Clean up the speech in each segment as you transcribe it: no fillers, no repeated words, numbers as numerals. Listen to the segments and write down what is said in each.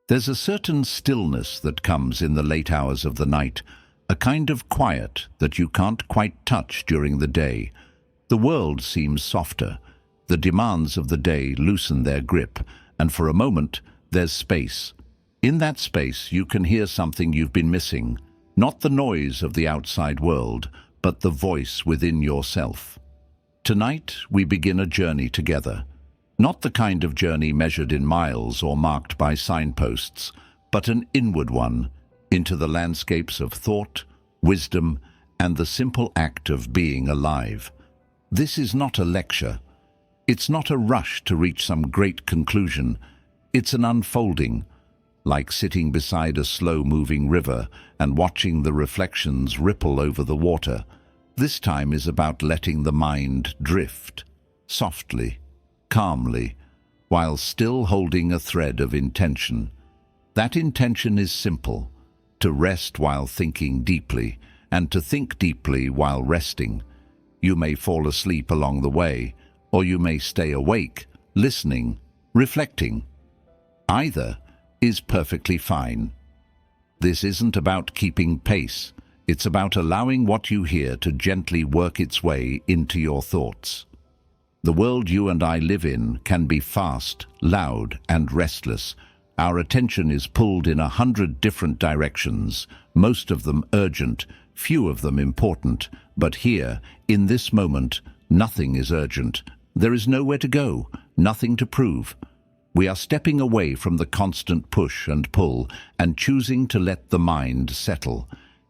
There's a certain stillness that comes in the late hours of the night, a kind of quiet that you can't quite touch during the day. The world seems softer. The demands of the day loosen their grip, and for a moment, there's space. In that space, you can hear something you've been missing. Not the noise of the outside world, but the voice within yourself. Tonight, we begin a journey together. Not the kind of journey measured in miles or marked by signposts, but an inward one, into the landscapes of thought, wisdom, and the simple act of being alive. This is not a lecture. It's not a rush to reach some great conclusion. It's an unfolding, like sitting beside a slow-moving river and watching the reflections ripple over the water. This time is about letting the mind drift, softly, calmly, while still holding a thread of intention. That intention is simple: to rest while thinking deeply, and to think deeply while resting. You may fall asleep along the way, or you may stay awake, listening, reflecting. Either is perfectly fine. This isn't about keeping pace. It's about allowing what you hear to gently work its way into your thoughts. The world you and I live in can be fast, loud, and restless. Our attention is pulled in 100 different directions, most of them urgent, few of them important. But here, in this moment, nothing is urgent. There is nowhere to go, nothing to prove. We are stepping away from the constant push and pull and choosing to let the mind settle.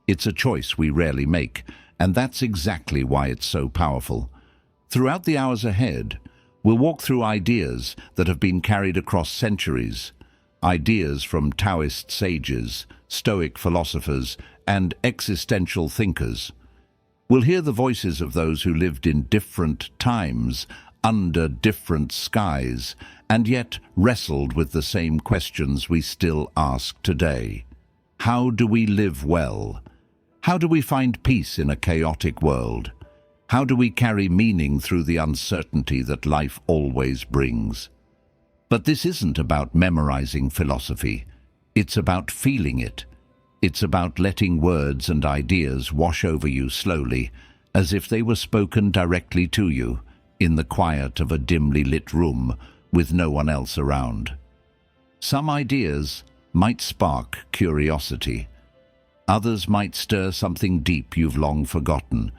It's a choice we rarely make, and that's exactly why it's so powerful. Throughout the hours ahead, we'll walk through ideas that have been carried across centuries. Ideas from Taoist sages, Stoic philosophers, and existential thinkers. We'll hear the voices of those who lived in different times, under different skies, and yet wrestled with the same questions we still ask today. How do we live well? How do we find peace in a chaotic world? How do we carry meaning through the uncertainty that life always brings? But this isn't about memorizing philosophy. It's about feeling it. It's about letting words and ideas wash over you slowly, as if they were spoken directly to you, in the quiet of a dimly lit room, with no one else around. Some ideas might spark curiosity. Others might stir something deep you've long forgotten.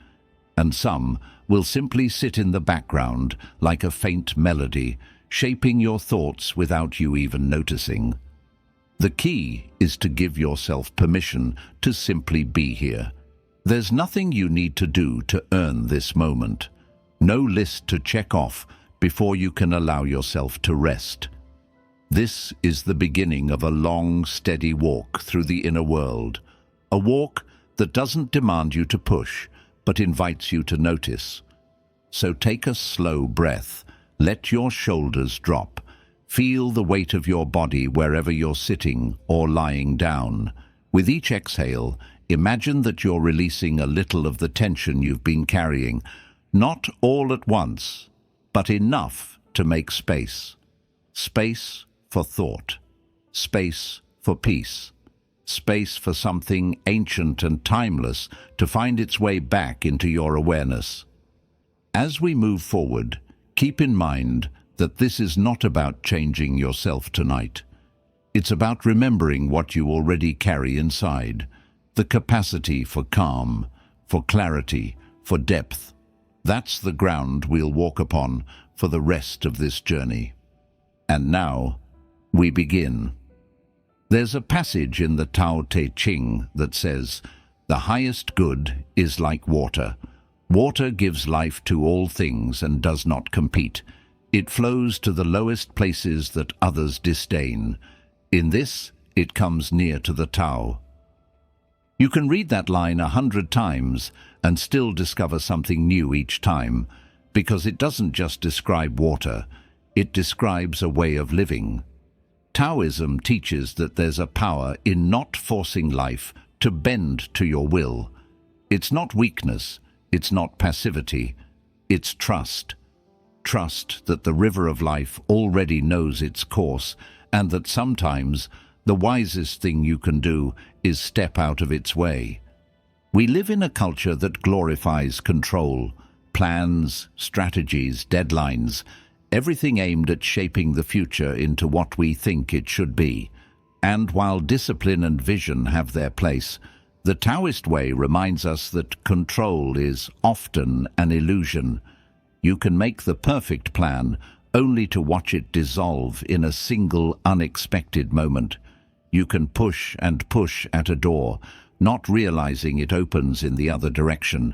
And some will simply sit in the background like a faint melody, shaping your thoughts without you even noticing. The key is to give yourself permission to simply be here. There's nothing you need to do to earn this moment. No list to check off before you can allow yourself to rest. This is the beginning of a long, steady walk through the inner world. A walk that doesn't demand you to push, but invites you to notice. So take a slow breath. Let your shoulders drop. Feel the weight of your body wherever you're sitting or lying down. With each exhale, imagine that you're releasing a little of the tension you've been carrying. Not all at once, but enough to make space. Space for thought. Space for peace. Space for something ancient and timeless to find its way back into your awareness. As we move forward, keep in mind that this is not about changing yourself tonight. It's about remembering what you already carry inside, the capacity for calm, for clarity, for depth. That's the ground we'll walk upon for the rest of this journey. And now, we begin. There's a passage in the Tao Te Ching that says, "The highest good is like water. Water gives life to all things and does not compete. It flows to the lowest places that others disdain. In this, it comes near to the Tao." You can read that line 100 times and still discover something new each time, because it doesn't just describe water, it describes a way of living. Taoism teaches that there's a power in not forcing life to bend to your will. It's not weakness, it's not passivity, it's trust. Trust that the river of life already knows its course, and that sometimes the wisest thing you can do is step out of its way. We live in a culture that glorifies control, plans, strategies, deadlines, everything aimed at shaping the future into what we think it should be. And while discipline and vision have their place, the Taoist way reminds us that control is often an illusion. You can make the perfect plan only to watch it dissolve in a single unexpected moment. You can push and push at a door, not realizing it opens in the other direction.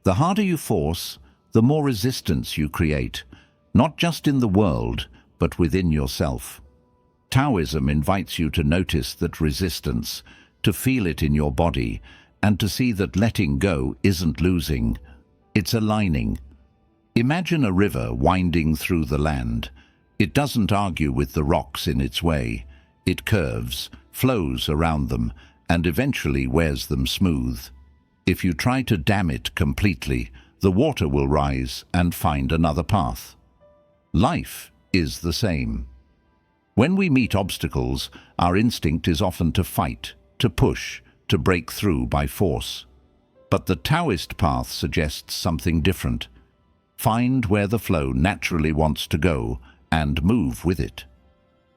The harder you force, the more resistance you create, not just in the world, but within yourself. Taoism invites you to notice that resistance, to feel it in your body, and to see that letting go isn't losing, it's aligning. Imagine a river winding through the land. It doesn't argue with the rocks in its way. It curves, flows around them, and eventually wears them smooth. If you try to dam it completely, the water will rise and find another path. Life is the same. When we meet obstacles, our instinct is often to fight, to push, to break through by force. But the Taoist path suggests something different. Find where the flow naturally wants to go and move with it.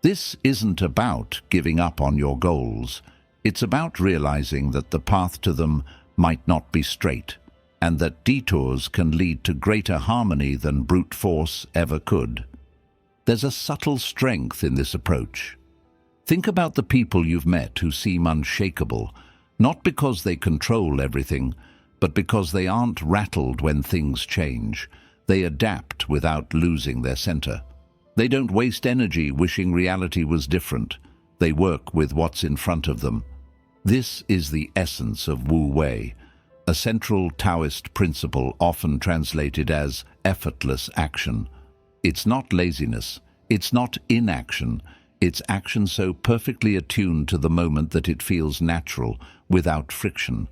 This isn't about giving up on your goals. It's about realizing that the path to them might not be straight, and that detours can lead to greater harmony than brute force ever could. There's a subtle strength in this approach. Think about the people you've met who seem unshakable, not because they control everything, but because they aren't rattled when things change. They adapt without losing their center. They don't waste energy wishing reality was different. They work with what's in front of them. This is the essence of Wu Wei, a central Taoist principle often translated as effortless action. It's not laziness, it's not inaction, it's action so perfectly attuned to the moment that it feels natural, without friction,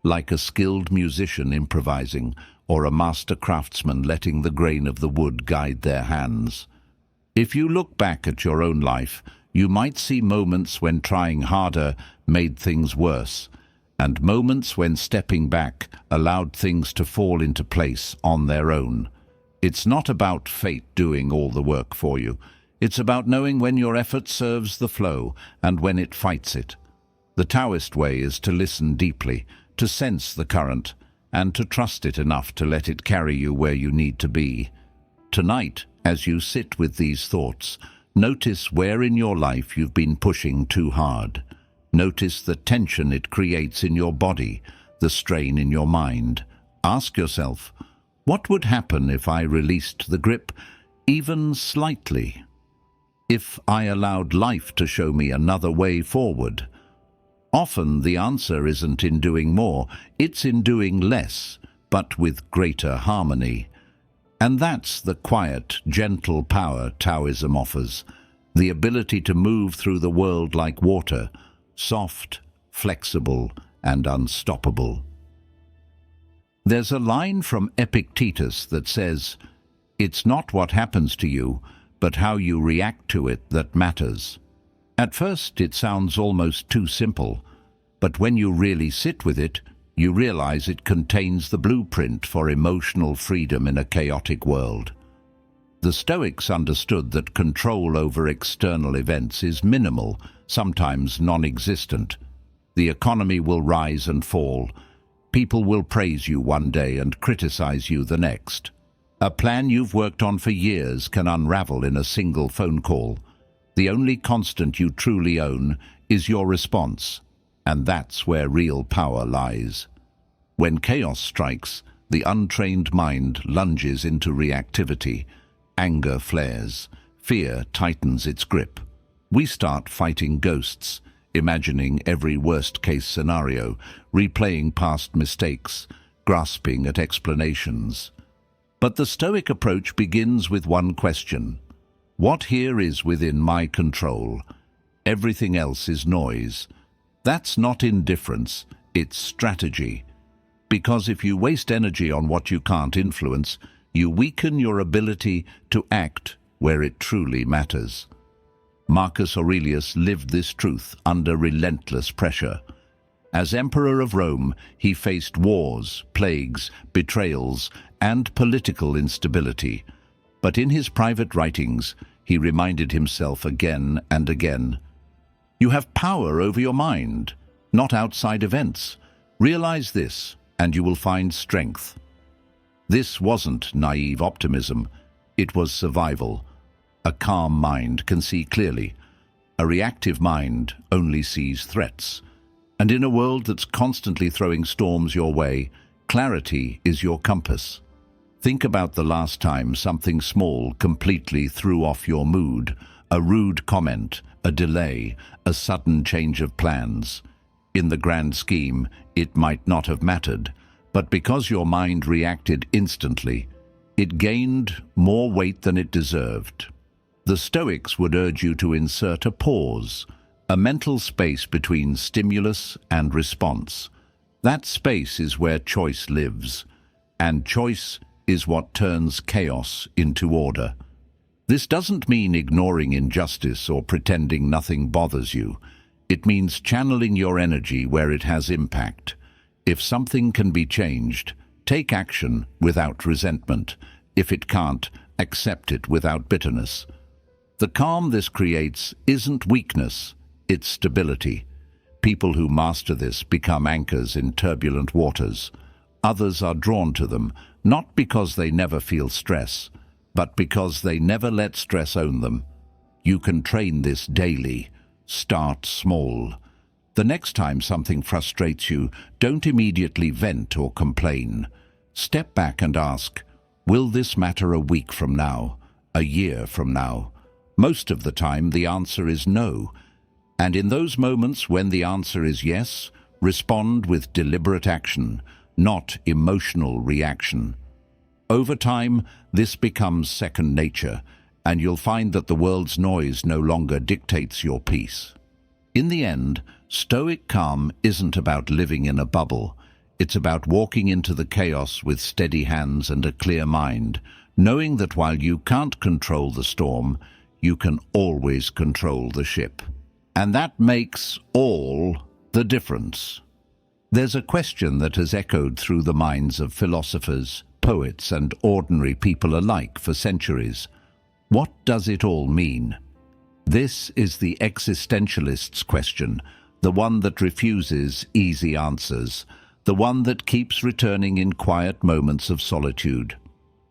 like a skilled musician improvising or a master craftsman letting the grain of the wood guide their hands. If you look back at your own life, you might see moments when trying harder made things worse, and moments when stepping back allowed things to fall into place on their own. It's not about fate doing all the work for you. It's about knowing when your effort serves the flow and when it fights it. The Taoist way is to listen deeply, to sense the current, and to trust it enough to let it carry you where you need to be. Tonight, as you sit with these thoughts, notice where in your life you've been pushing too hard. Notice the tension it creates in your body, the strain in your mind. Ask yourself, what would happen if I released the grip, even slightly? If I allowed life to show me another way forward? Often the answer isn't in doing more, it's in doing less, but with greater harmony. And that's the quiet, gentle power Taoism offers, the ability to move through the world like water, soft, flexible, and unstoppable. There's a line from Epictetus that says, "It's not what happens to you, but how you react to it that matters." At first it sounds almost too simple, but when you really sit with it, you realize it contains the blueprint for emotional freedom in a chaotic world. The Stoics understood that control over external events is minimal, sometimes non-existent. The economy will rise and fall. People will praise you one day and criticize you the next. A plan you've worked on for years can unravel in a single phone call. The only constant you truly own is your response, and that's where real power lies. When chaos strikes, the untrained mind lunges into reactivity. Anger flares. Fear tightens its grip. We start fighting ghosts, imagining every worst-case scenario, replaying past mistakes, grasping at explanations. But the Stoic approach begins with one question. What here is within my control? Everything else is noise. That's not indifference, it's strategy. Because if you waste energy on what you can't influence, you weaken your ability to act where it truly matters. Marcus Aurelius lived this truth under relentless pressure. As Emperor of Rome, he faced wars, plagues, betrayals, and political instability. But in his private writings, he reminded himself again and again, "You have power over your mind, not outside events. Realize this, and you will find strength." This wasn't naive optimism, it was survival. A calm mind can see clearly. A reactive mind only sees threats. And in a world that's constantly throwing storms your way, clarity is your compass. Think about the last time something small completely threw off your mood, a rude comment, a delay, a sudden change of plans. In the grand scheme, it might not have mattered, but because your mind reacted instantly, it gained more weight than it deserved. The Stoics would urge you to insert a pause, a mental space between stimulus and response. That space is where choice lives, and choice is what turns chaos into order. This doesn't mean ignoring injustice or pretending nothing bothers you. It means channeling your energy where it has impact. If something can be changed, take action without resentment. If it can't, accept it without bitterness. The calm this creates isn't weakness, it's stability. People who master this become anchors in turbulent waters. Others are drawn to them, not because they never feel stress, but because they never let stress own them. You can train this daily. Start small. The next time something frustrates you, don't immediately vent or complain. Step back and ask, will this matter a week from now, a year from now? Most of the time, the answer is no. And in those moments when the answer is yes, respond with deliberate action, not emotional reaction. Over time, this becomes second nature, and you'll find that the world's noise no longer dictates your peace. In the end, Stoic calm isn't about living in a bubble. It's about walking into the chaos with steady hands and a clear mind, knowing that while you can't control the storm, you can always control the ship. And that makes all the difference. There's a question that has echoed through the minds of philosophers, poets, and ordinary people alike for centuries. What does it all mean? This is the existentialist's question, the one that refuses easy answers, the one that keeps returning in quiet moments of solitude.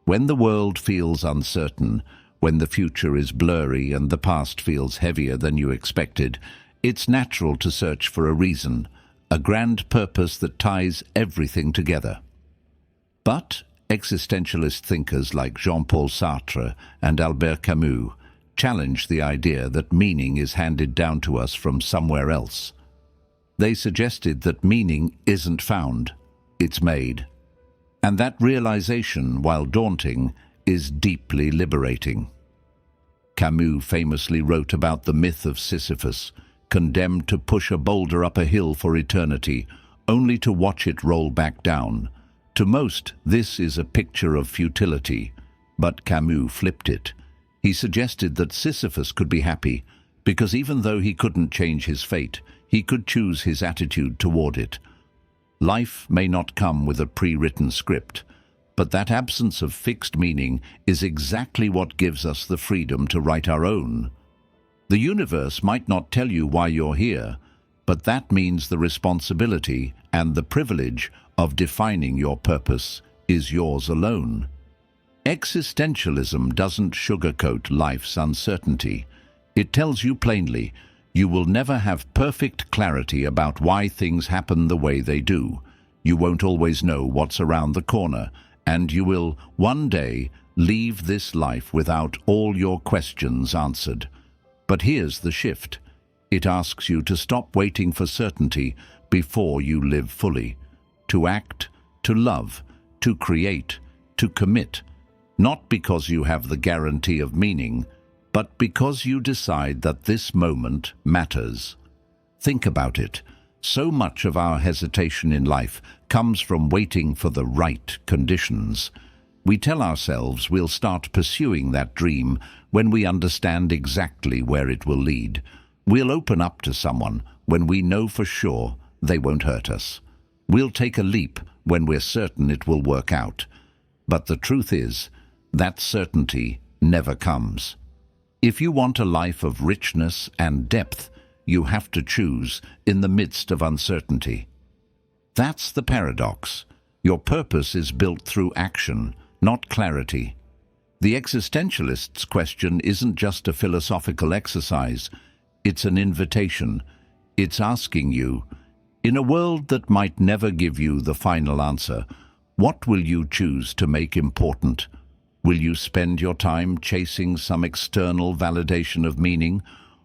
When the world feels uncertain, when the future is blurry and the past feels heavier than you expected, it's natural to search for a reason, a grand purpose that ties everything together. But existentialist thinkers like Jean-Paul Sartre and Albert Camus challenge the idea that meaning is handed down to us from somewhere else. They suggested that meaning isn't found, it's made. And that realization, while daunting, is deeply liberating. Camus famously wrote about the myth of Sisyphus, condemned to push a boulder up a hill for eternity, only to watch it roll back down. To most, this is a picture of futility, but Camus flipped it. He suggested that Sisyphus could be happy, because even though he couldn't change his fate, he could choose his attitude toward it. Life may not come with a pre-written script, but that absence of fixed meaning is exactly what gives us the freedom to write our own. The universe might not tell you why you're here, but that means the responsibility and the privilege of defining your purpose is yours alone. Existentialism doesn't sugarcoat life's uncertainty. It tells you plainly, you will never have perfect clarity about why things happen the way they do. You won't always know what's around the corner, and you will, one day, leave this life without all your questions answered. But here's the shift. It asks you to stop waiting for certainty before you live fully. To act, to love, to create, to commit. Not because you have the guarantee of meaning, but because you decide that this moment matters. Think about it. So much of our hesitation in life comes from waiting for the right conditions. We tell ourselves we'll start pursuing that dream when we understand exactly where it will lead. We'll open up to someone when we know for sure they won't hurt us. We'll take a leap when we're certain it will work out. But the truth is, that certainty never comes. If you want a life of richness and depth, you have to choose in the midst of uncertainty. That's the paradox. Your purpose is built through action, not clarity. The existentialist's question isn't just a philosophical exercise, it's an invitation. It's asking you, in a world that might never give you the final answer, what will you choose to make important? Will you spend your time chasing some external validation of meaning,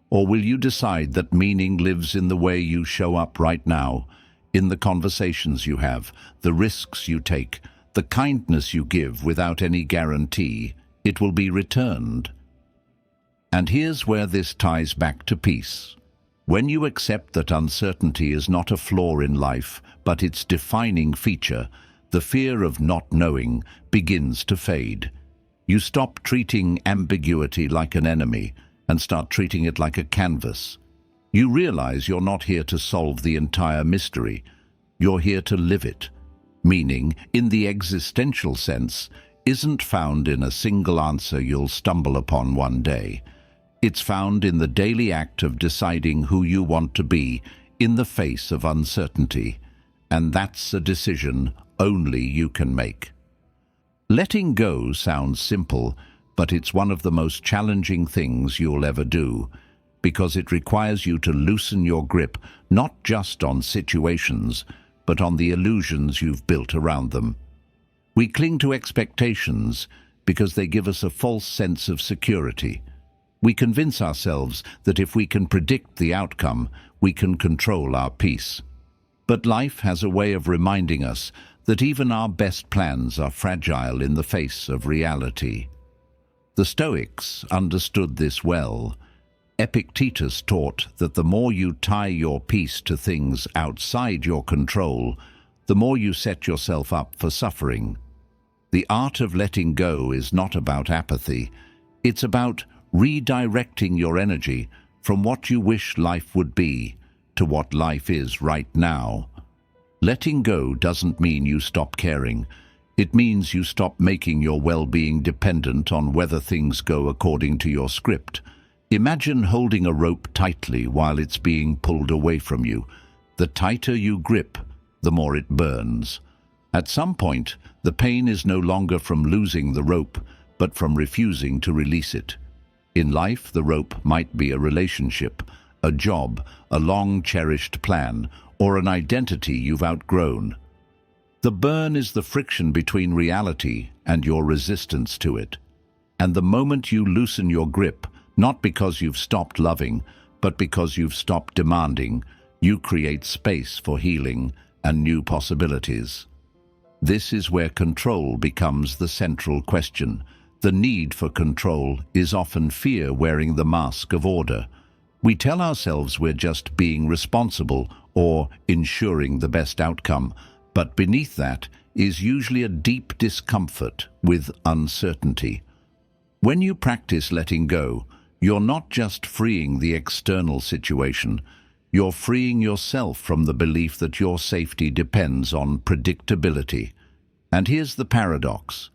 or will you decide that meaning lives in the way you show up right now, in the conversations you have, the risks you take, the kindness you give without any guarantee it will be returned? And here's where this ties back to peace. When you accept that uncertainty is not a flaw in life, but its defining feature, the fear of not knowing begins to fade. You stop treating ambiguity like an enemy and start treating it like a canvas. You realize you're not here to solve the entire mystery. You're here to live it. Meaning, in the existential sense, isn't found in a single answer you'll stumble upon one day. It's found in the daily act of deciding who you want to be in the face of uncertainty. And that's a decision only you can make. Letting go sounds simple, but it's one of the most challenging things you'll ever do, because it requires you to loosen your grip not just on situations, but on the illusions you've built around them. We cling to expectations because they give us a false sense of security. We convince ourselves that if we can predict the outcome, we can control our peace. But life has a way of reminding us that even our best plans are fragile in the face of reality. The Stoics understood this well. Epictetus taught that the more you tie your peace to things outside your control, the more you set yourself up for suffering. The art of letting go is not about apathy. It's about redirecting your energy from what you wish life would be to what life is right now. Letting go doesn't mean you stop caring. It means you stop making your well-being dependent on whether things go according to your script. Imagine holding a rope tightly while it's being pulled away from you. The tighter you grip, the more it burns. At some point, the pain is no longer from losing the rope, but from refusing to release it. In life, the rope might be a relationship, a job, a long-cherished plan, or an identity you've outgrown. The burn is the friction between reality and your resistance to it. And the moment you loosen your grip, not because you've stopped loving, but because you've stopped demanding, you create space for healing and new possibilities. This is where control becomes the central question. The need for control is often fear wearing the mask of order. We tell ourselves we're just being responsible or ensuring the best outcome, but beneath that is usually a deep discomfort with uncertainty. When you practice letting go, you're not just freeing the external situation, you're freeing yourself from the belief that your safety depends on predictability. And here's the paradox.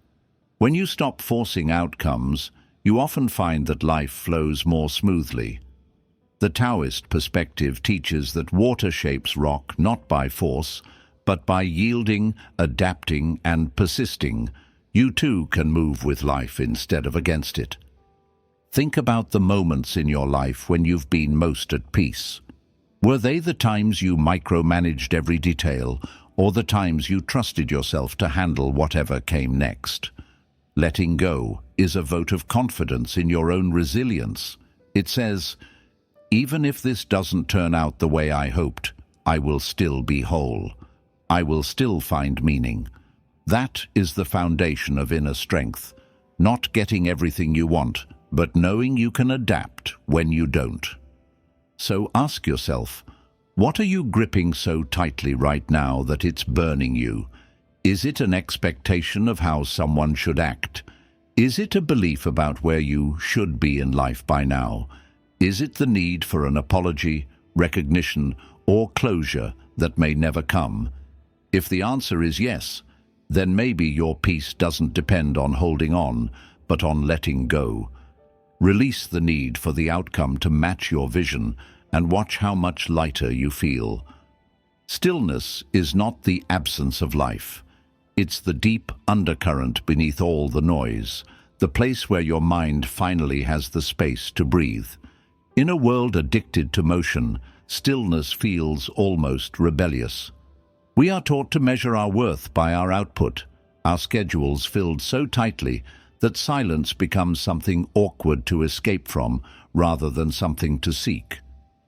When you stop forcing outcomes, you often find that life flows more smoothly. The Taoist perspective teaches that water shapes rock not by force, but by yielding, adapting, and persisting. You too can move with life instead of against it. Think about the moments in your life when you've been most at peace. Were they the times you micromanaged every detail, or the times you trusted yourself to handle whatever came next? Letting go is a vote of confidence in your own resilience. It says, even if this doesn't turn out the way I hoped, I will still be whole. I will still find meaning. That is the foundation of inner strength. Not getting everything you want, but knowing you can adapt when you don't. So ask yourself, what are you gripping so tightly right now that it's burning you? Is it an expectation of how someone should act? Is it a belief about where you should be in life by now? Is it the need for an apology, recognition, or closure that may never come? If the answer is yes, then maybe your peace doesn't depend on holding on, but on letting go. Release the need for the outcome to match your vision and watch how much lighter you feel. Stillness is not the absence of life. It's the deep undercurrent beneath all the noise, the place where your mind finally has the space to breathe. In a world addicted to motion, stillness feels almost rebellious. We are taught to measure our worth by our output, our schedules filled so tightly that silence becomes something awkward to escape from rather than something to seek.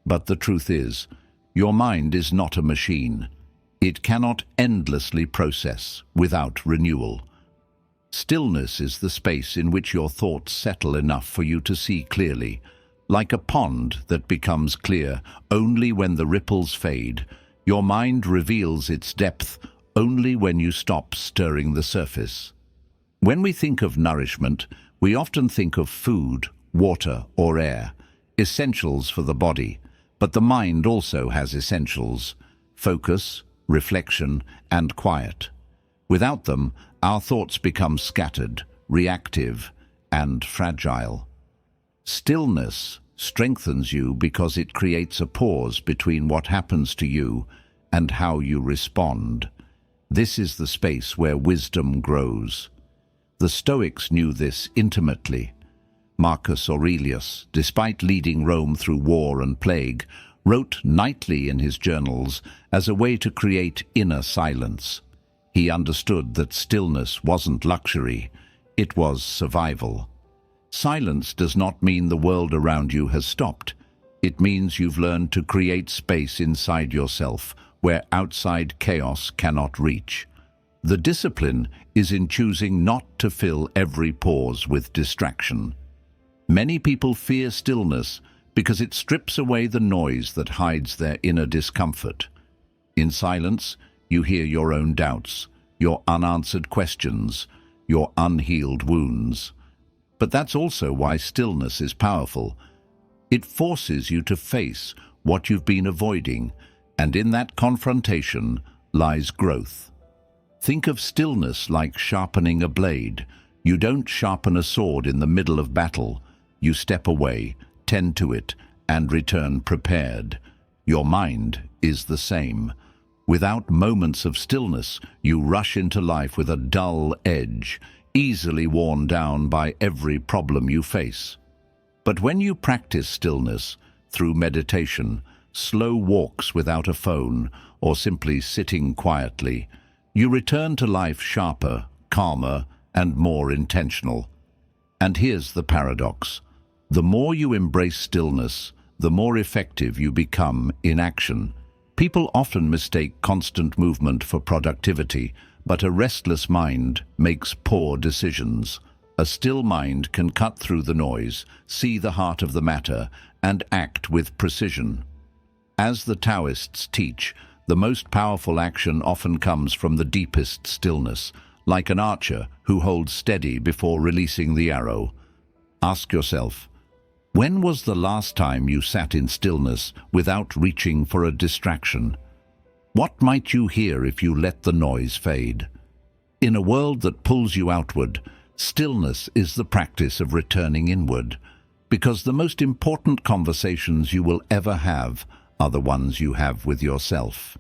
But the truth is, your mind is not a machine. It cannot endlessly process without renewal. Stillness is the space in which your thoughts settle enough for you to see clearly, like a pond that becomes clear only when the ripples fade. Your mind reveals its depth only when you stop stirring the surface. When we think of nourishment, we often think of food, water, or air, essentials for the body. But the mind also has essentials: focus, reflection, and quiet. Without them, our thoughts become scattered, reactive, and fragile. Stillness strengthens you because it creates a pause between what happens to you and how you respond. This is the space where wisdom grows. The Stoics knew this intimately. Marcus Aurelius, despite leading Rome through war and plague, wrote nightly in his journals as a way to create inner silence. He understood that stillness wasn't luxury, it was survival. Silence does not mean the world around you has stopped. It means you've learned to create space inside yourself where outside chaos cannot reach. The discipline is in choosing not to fill every pause with distraction. Many people fear stillness because it strips away the noise that hides their inner discomfort. In silence, you hear your own doubts, your unanswered questions, your unhealed wounds. But that's also why stillness is powerful. It forces you to face what you've been avoiding, and in that confrontation lies growth. Think of stillness like sharpening a blade. You don't sharpen a sword in the middle of battle. You step away, tend to it, and return prepared. Your mind is the same. Without moments of stillness, you rush into life with a dull edge, easily worn down by every problem you face. But when you practice stillness through meditation, slow walks without a phone, or simply sitting quietly, you return to life sharper, calmer, and more intentional. And here's the paradox. The more you embrace stillness, the more effective you become in action. People often mistake constant movement for productivity, but a restless mind makes poor decisions. A still mind can cut through the noise, see the heart of the matter, and act with precision. As the Taoists teach, the most powerful action often comes from the deepest stillness, like an archer who holds steady before releasing the arrow. Ask yourself, when was the last time you sat in stillness without reaching for a distraction? What might you hear if you let the noise fade? In a world that pulls you outward, stillness is the practice of returning inward, because the most important conversations you will ever have are the ones you have with yourself.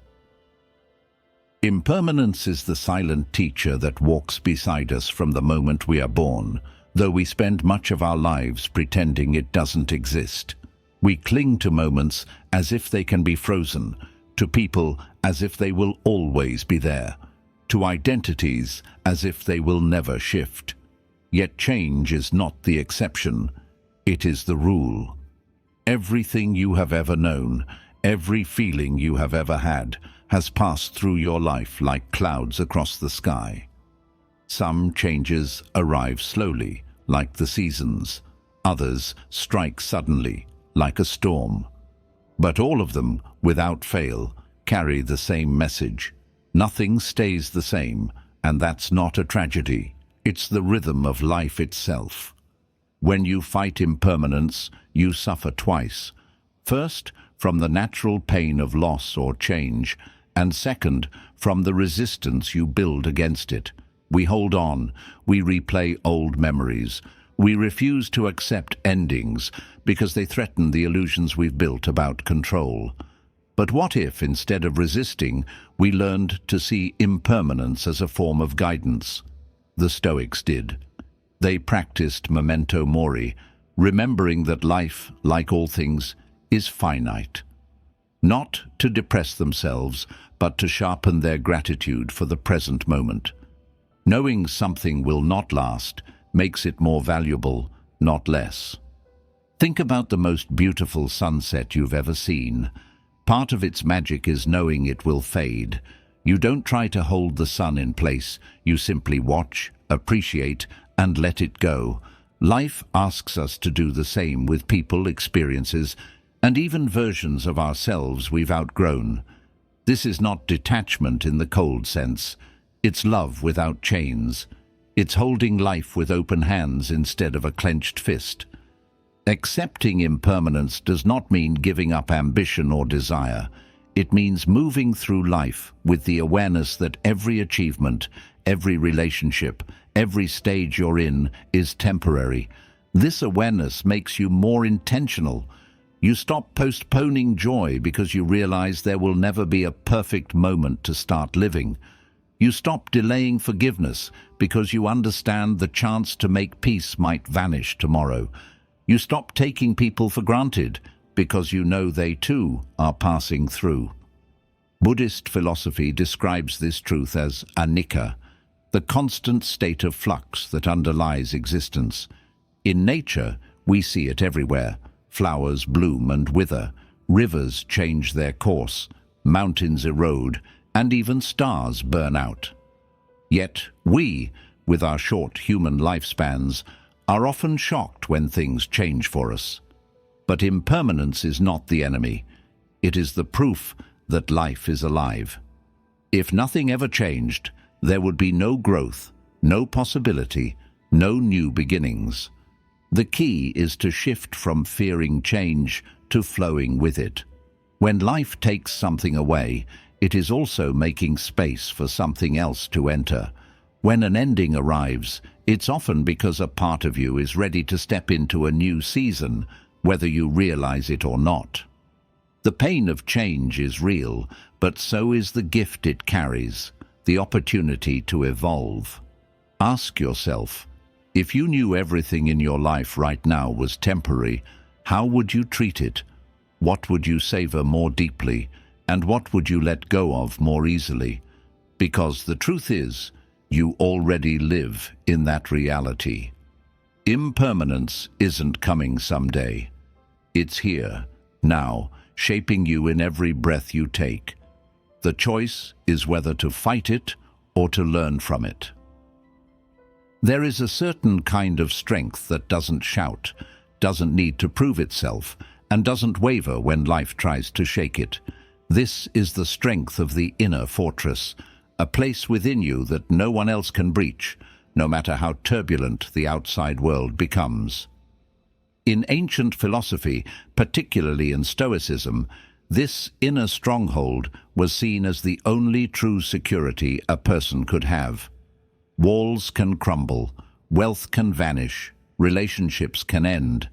Impermanence is the silent teacher that walks beside us from the moment we are born, though we spend much of our lives pretending it doesn't exist. We cling to moments as if they can be frozen, to people as if they will always be there, to identities as if they will never shift. Yet change is not the exception, it is the rule. Everything you have ever known, every feeling you have ever had, has passed through your life like clouds across the sky. Some changes arrive slowly, like the seasons. Others strike suddenly, like a storm. But all of them, without fail, carry the same message. Nothing stays the same, And that's not a tragedy. It's the rhythm of life itself. When you fight impermanence, you suffer twice. First, from the natural pain of loss or change, and second, from the resistance you build against it. We hold on, we replay old memories. We refuse to accept endings because they threaten the illusions we've built about control. But what if, instead of resisting, we learned to see impermanence as a form of guidance? The Stoics did. They practiced memento mori, remembering that life, like all things, is finite. Not to depress themselves, but to sharpen their gratitude for the present moment. Knowing something will not last makes it more valuable, not less. Think about the most beautiful sunset you've ever seen. Part of its magic is knowing it will fade. You don't try to hold the sun in place, you simply watch, appreciate, and let it go. Life asks us to do the same with people, experiences, and even versions of ourselves we've outgrown. This is not detachment in the cold sense. It's love without chains. It's holding life with open hands instead of a clenched fist. Accepting impermanence does not mean giving up ambition or desire. It means moving through life with the awareness that every achievement, every relationship, every stage you're in is temporary. This awareness makes you more intentional. You stop postponing joy because you realize there will never be a perfect moment to start living. You stop delaying forgiveness because you understand the chance to make peace might vanish tomorrow. You stop taking people for granted because you know they too are passing through. Buddhist philosophy describes this truth as anicca, the constant state of flux that underlies existence. In nature, we see it everywhere. Flowers bloom and wither, rivers change their course, mountains erode, and even stars burn out. Yet we, with our short human lifespans, are often shocked when things change for us. But impermanence is not the enemy. It is the proof that life is alive. If nothing ever changed, there would be no growth, no possibility, no new beginnings. The key is to shift from fearing change to flowing with it. When life takes something away, it is also making space for something else to enter. When an ending arrives, it's often because a part of you is ready to step into a new season, whether you realize it or not. The pain of change is real, but so is the gift it carries, the opportunity to evolve. Ask yourself, if you knew everything in your life right now was temporary, how would you treat it? What would you savor more deeply? And what would you let go of more easily? Because the truth is, you already live in that reality. Impermanence isn't coming someday. It's here, now, shaping you in every breath you take. The choice is whether to fight it or to learn from it. There is a certain kind of strength that doesn't shout, doesn't need to prove itself, and doesn't waver when life tries to shake it. This is the strength of the inner fortress, a place within you that no one else can breach, no matter how turbulent the outside world becomes. In ancient philosophy, particularly in Stoicism, this inner stronghold was seen as the only true security a person could have. Walls can crumble, wealth can vanish, relationships can end,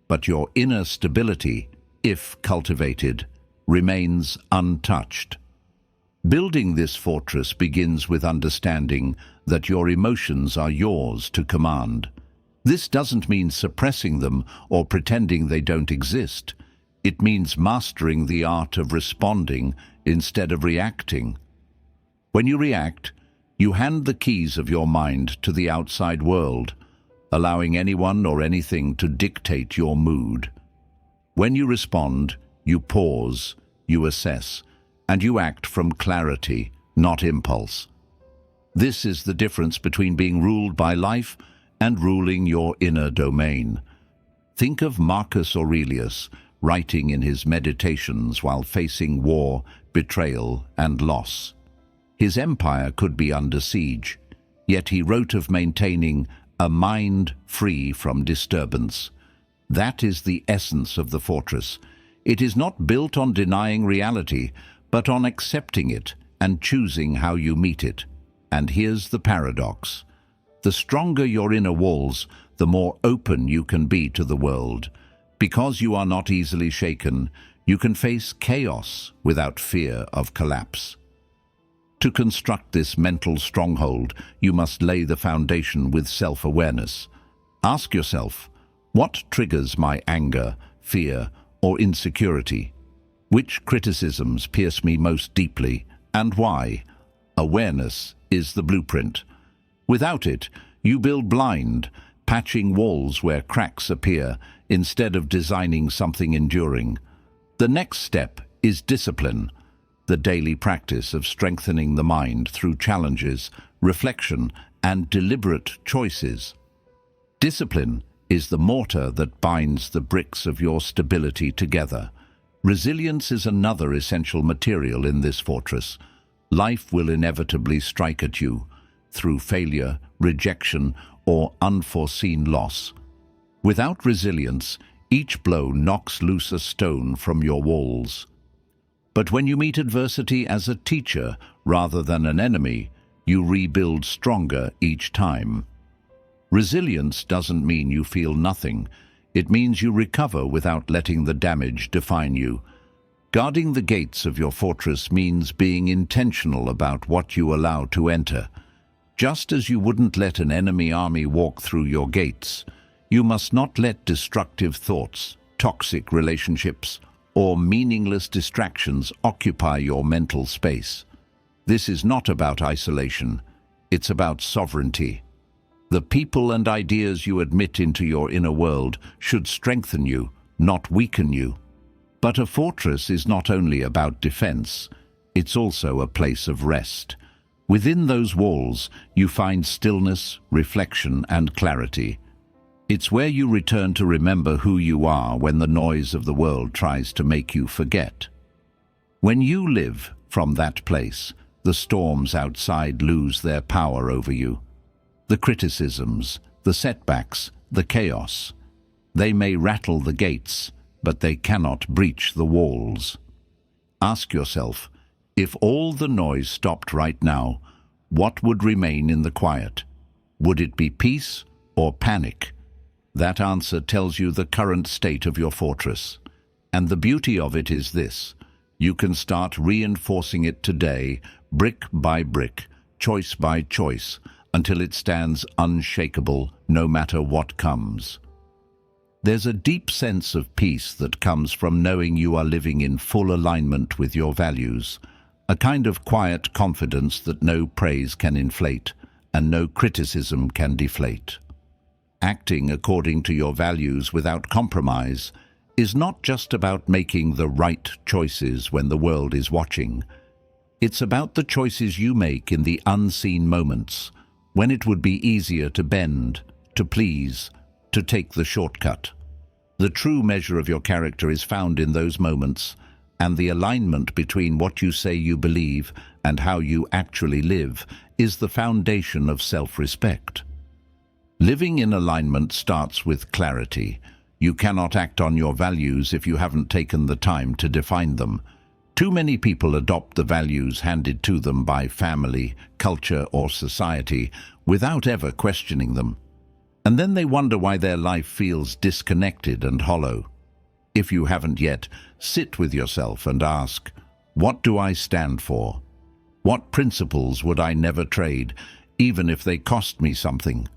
but your inner stability, if cultivated, remains untouched. Building this fortress begins with understanding that your emotions are yours to command. This doesn't mean suppressing them or pretending they don't exist. It means mastering the art of responding instead of reacting. When you react, you hand the keys of your mind to the outside world, allowing anyone or anything to dictate your mood. When you respond, you pause, you assess, and you act from clarity, not impulse. This is the difference between being ruled by life and ruling your inner domain. Think of Marcus Aurelius writing in his meditations while facing war, betrayal, and loss. His empire could be under siege, yet he wrote of maintaining a mind free from disturbance. That is the essence of the fortress. It is not built on denying reality, but on accepting it and choosing how you meet it. And here's the paradox. The stronger your inner walls, the more open you can be to the world. Because you are not easily shaken, you can face chaos without fear of collapse. To construct this mental stronghold, you must lay the foundation with self-awareness. Ask yourself, what triggers my anger, fear, or insecurity? Which criticisms pierce me most deeply, and why? Awareness is the blueprint. Without it, you build blind, patching walls where cracks appear instead of designing something enduring. The next step is discipline, the daily practice of strengthening the mind through challenges, reflection, and deliberate choices. Discipline is the mortar that binds the bricks of your stability together. Resilience is another essential material in this fortress. Life will inevitably strike at you through failure, rejection, or unforeseen loss. Without resilience, each blow knocks loose a stone from your walls. But when you meet adversity as a teacher rather than an enemy, you rebuild stronger each time. Resilience doesn't mean you feel nothing. It means you recover without letting the damage define you. Guarding the gates of your fortress means being intentional about what you allow to enter. Just as you wouldn't let an enemy army walk through your gates, you must not let destructive thoughts, toxic relationships, or meaningless distractions occupy your mental space. This is not about isolation, it's about sovereignty. The people and ideas you admit into your inner world should strengthen you, not weaken you. But a fortress is not only about defense, it's also a place of rest. Within those walls, you find stillness, reflection, and clarity. It's where you return to remember who you are when the noise of the world tries to make you forget. When you live from that place, the storms outside lose their power over you. The criticisms, the setbacks, the chaos. They may rattle the gates, but they cannot breach the walls. Ask yourself, if all the noise stopped right now, what would remain in the quiet? Would it be peace or panic? That answer tells you the current state of your fortress. And the beauty of it is this: you can start reinforcing it today, brick by brick, choice by choice, until it stands unshakable no matter what comes. There's a deep sense of peace that comes from knowing you are living in full alignment with your values, a kind of quiet confidence that no praise can inflate and no criticism can deflate. Acting according to your values without compromise is not just about making the right choices when the world is watching. It's about the choices you make in the unseen moments, when it would be easier to bend, to please, to take the shortcut. The true measure of your character is found in those moments, and the alignment between what you say you believe and how you actually live is the foundation of self-respect. Living in alignment starts with clarity. You cannot act on your values if you haven't taken the time to define them. Too many people adopt the values handed to them by family, culture, or society without ever questioning them. And then they wonder why their life feels disconnected and hollow. If you haven't yet, sit with yourself and ask, what do I stand for? What principles would I never trade, even if they cost me something?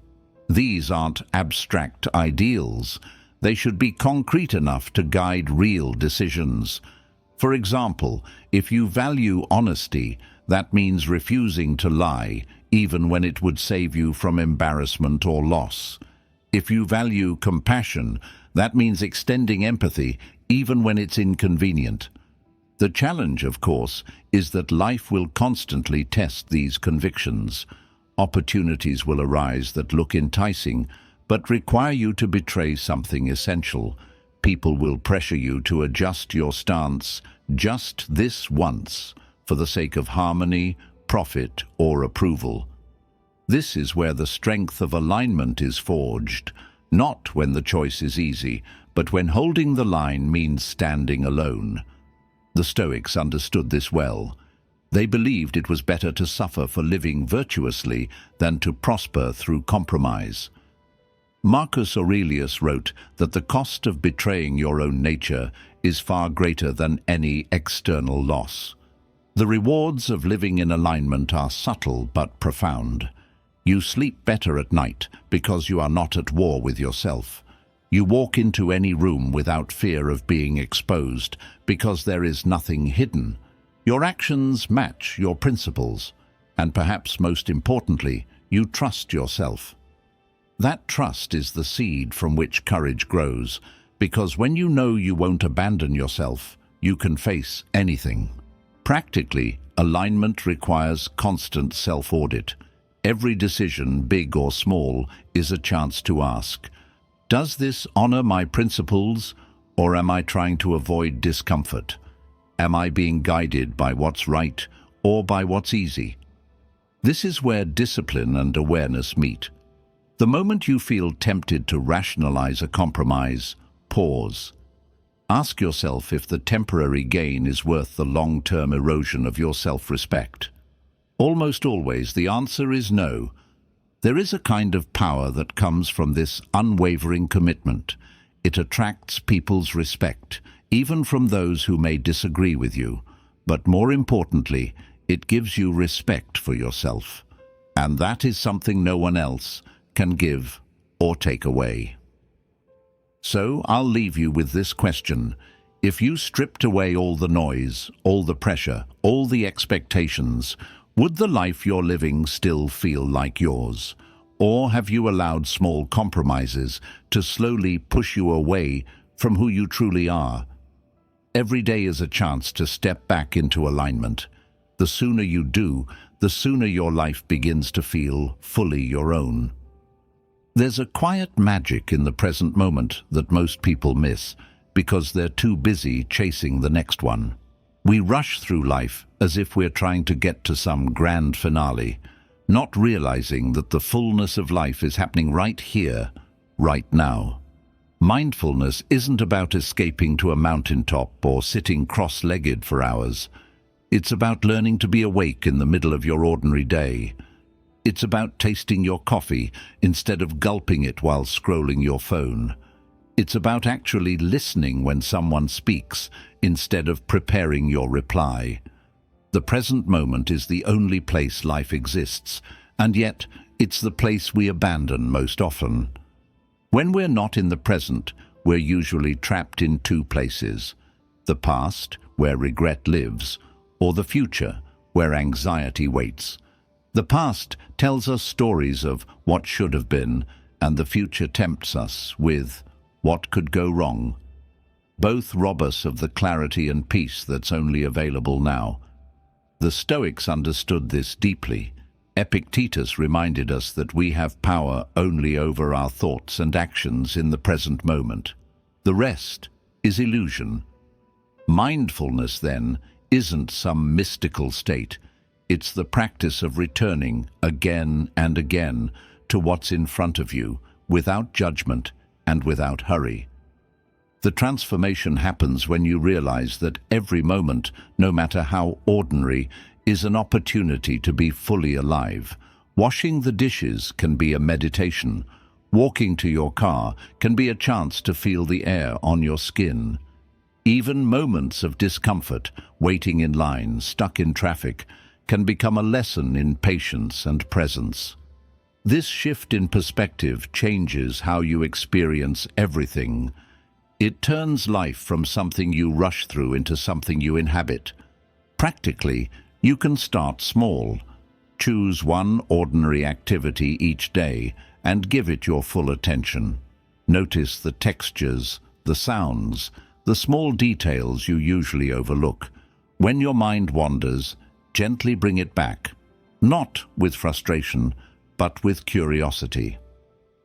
These aren't abstract ideals. They should be concrete enough to guide real decisions. For example, if you value honesty, that means refusing to lie, even when it would save you from embarrassment or loss. If you value compassion, that means extending empathy, even when it's inconvenient. The challenge, of course, is that life will constantly test these convictions. Opportunities will arise that look enticing, but require you to betray something essential. People will pressure you to adjust your stance just this once, for the sake of harmony, profit or approval. This is where the strength of alignment is forged, not when the choice is easy, but when holding the line means standing alone. The Stoics understood this well. They believed it was better to suffer for living virtuously than to prosper through compromise. Marcus Aurelius wrote that the cost of betraying your own nature is far greater than any external loss. The rewards of living in alignment are subtle but profound. You sleep better at night because you are not at war with yourself. You walk into any room without fear of being exposed because there is nothing hidden. Your actions match your principles, and perhaps most importantly, you trust yourself. That trust is the seed from which courage grows, because when you know you won't abandon yourself, you can face anything. Practically, alignment requires constant self-audit. Every decision, big or small, is a chance to ask, does this honor my principles, or am I trying to avoid discomfort? Am I being guided by what's right or by what's easy? This is where discipline and awareness meet. The moment you feel tempted to rationalize a compromise, pause. Ask yourself if the temporary gain is worth the long-term erosion of your self-respect. Almost always the answer is no. There is a kind of power that comes from this unwavering commitment. It attracts people's respect, even from those who may disagree with you. But more importantly, it gives you respect for yourself. And that is something no one else can give or take away. So I'll leave you with this question. If you stripped away all the noise, all the pressure, all the expectations, would the life you're living still feel like yours? Or have you allowed small compromises to slowly push you away from who you truly are? Every day is a chance to step back into alignment. The sooner you do, the sooner your life begins to feel fully your own. There's a quiet magic in the present moment that most people miss because they're too busy chasing the next one. We rush through life as if we're trying to get to some grand finale, not realizing that the fullness of life is happening right here, right now. Mindfulness isn't about escaping to a mountaintop or sitting cross-legged for hours. It's about learning to be awake in the middle of your ordinary day. It's about tasting your coffee instead of gulping it while scrolling your phone. It's about actually listening when someone speaks instead of preparing your reply. The present moment is the only place life exists, and yet it's the place we abandon most often. When we're not in the present, we're usually trapped in two places: the past, where regret lives, or the future, where anxiety waits. The past tells us stories of what should have been, and the future tempts us with what could go wrong. Both rob us of the clarity and peace that's only available now. The Stoics understood this deeply. Epictetus reminded us that we have power only over our thoughts and actions in the present moment. The rest is illusion. Mindfulness, then, isn't some mystical state. It's the practice of returning again and again to what's in front of you, without judgment and without hurry. The transformation happens when you realize that every moment, no matter how ordinary, is an opportunity to be fully alive. Washing the dishes can be a meditation. Walking to your car can be a chance to feel the air on your skin. Even moments of discomfort, waiting in line, stuck in traffic, can become a lesson in patience and presence. This shift in perspective changes how you experience everything. It turns life from something you rush through into something you inhabit. Practically, you can start small. Choose one ordinary activity each day and give it your full attention. Notice the textures, the sounds, the small details you usually overlook. When your mind wanders, gently bring it back, not with frustration, but with curiosity.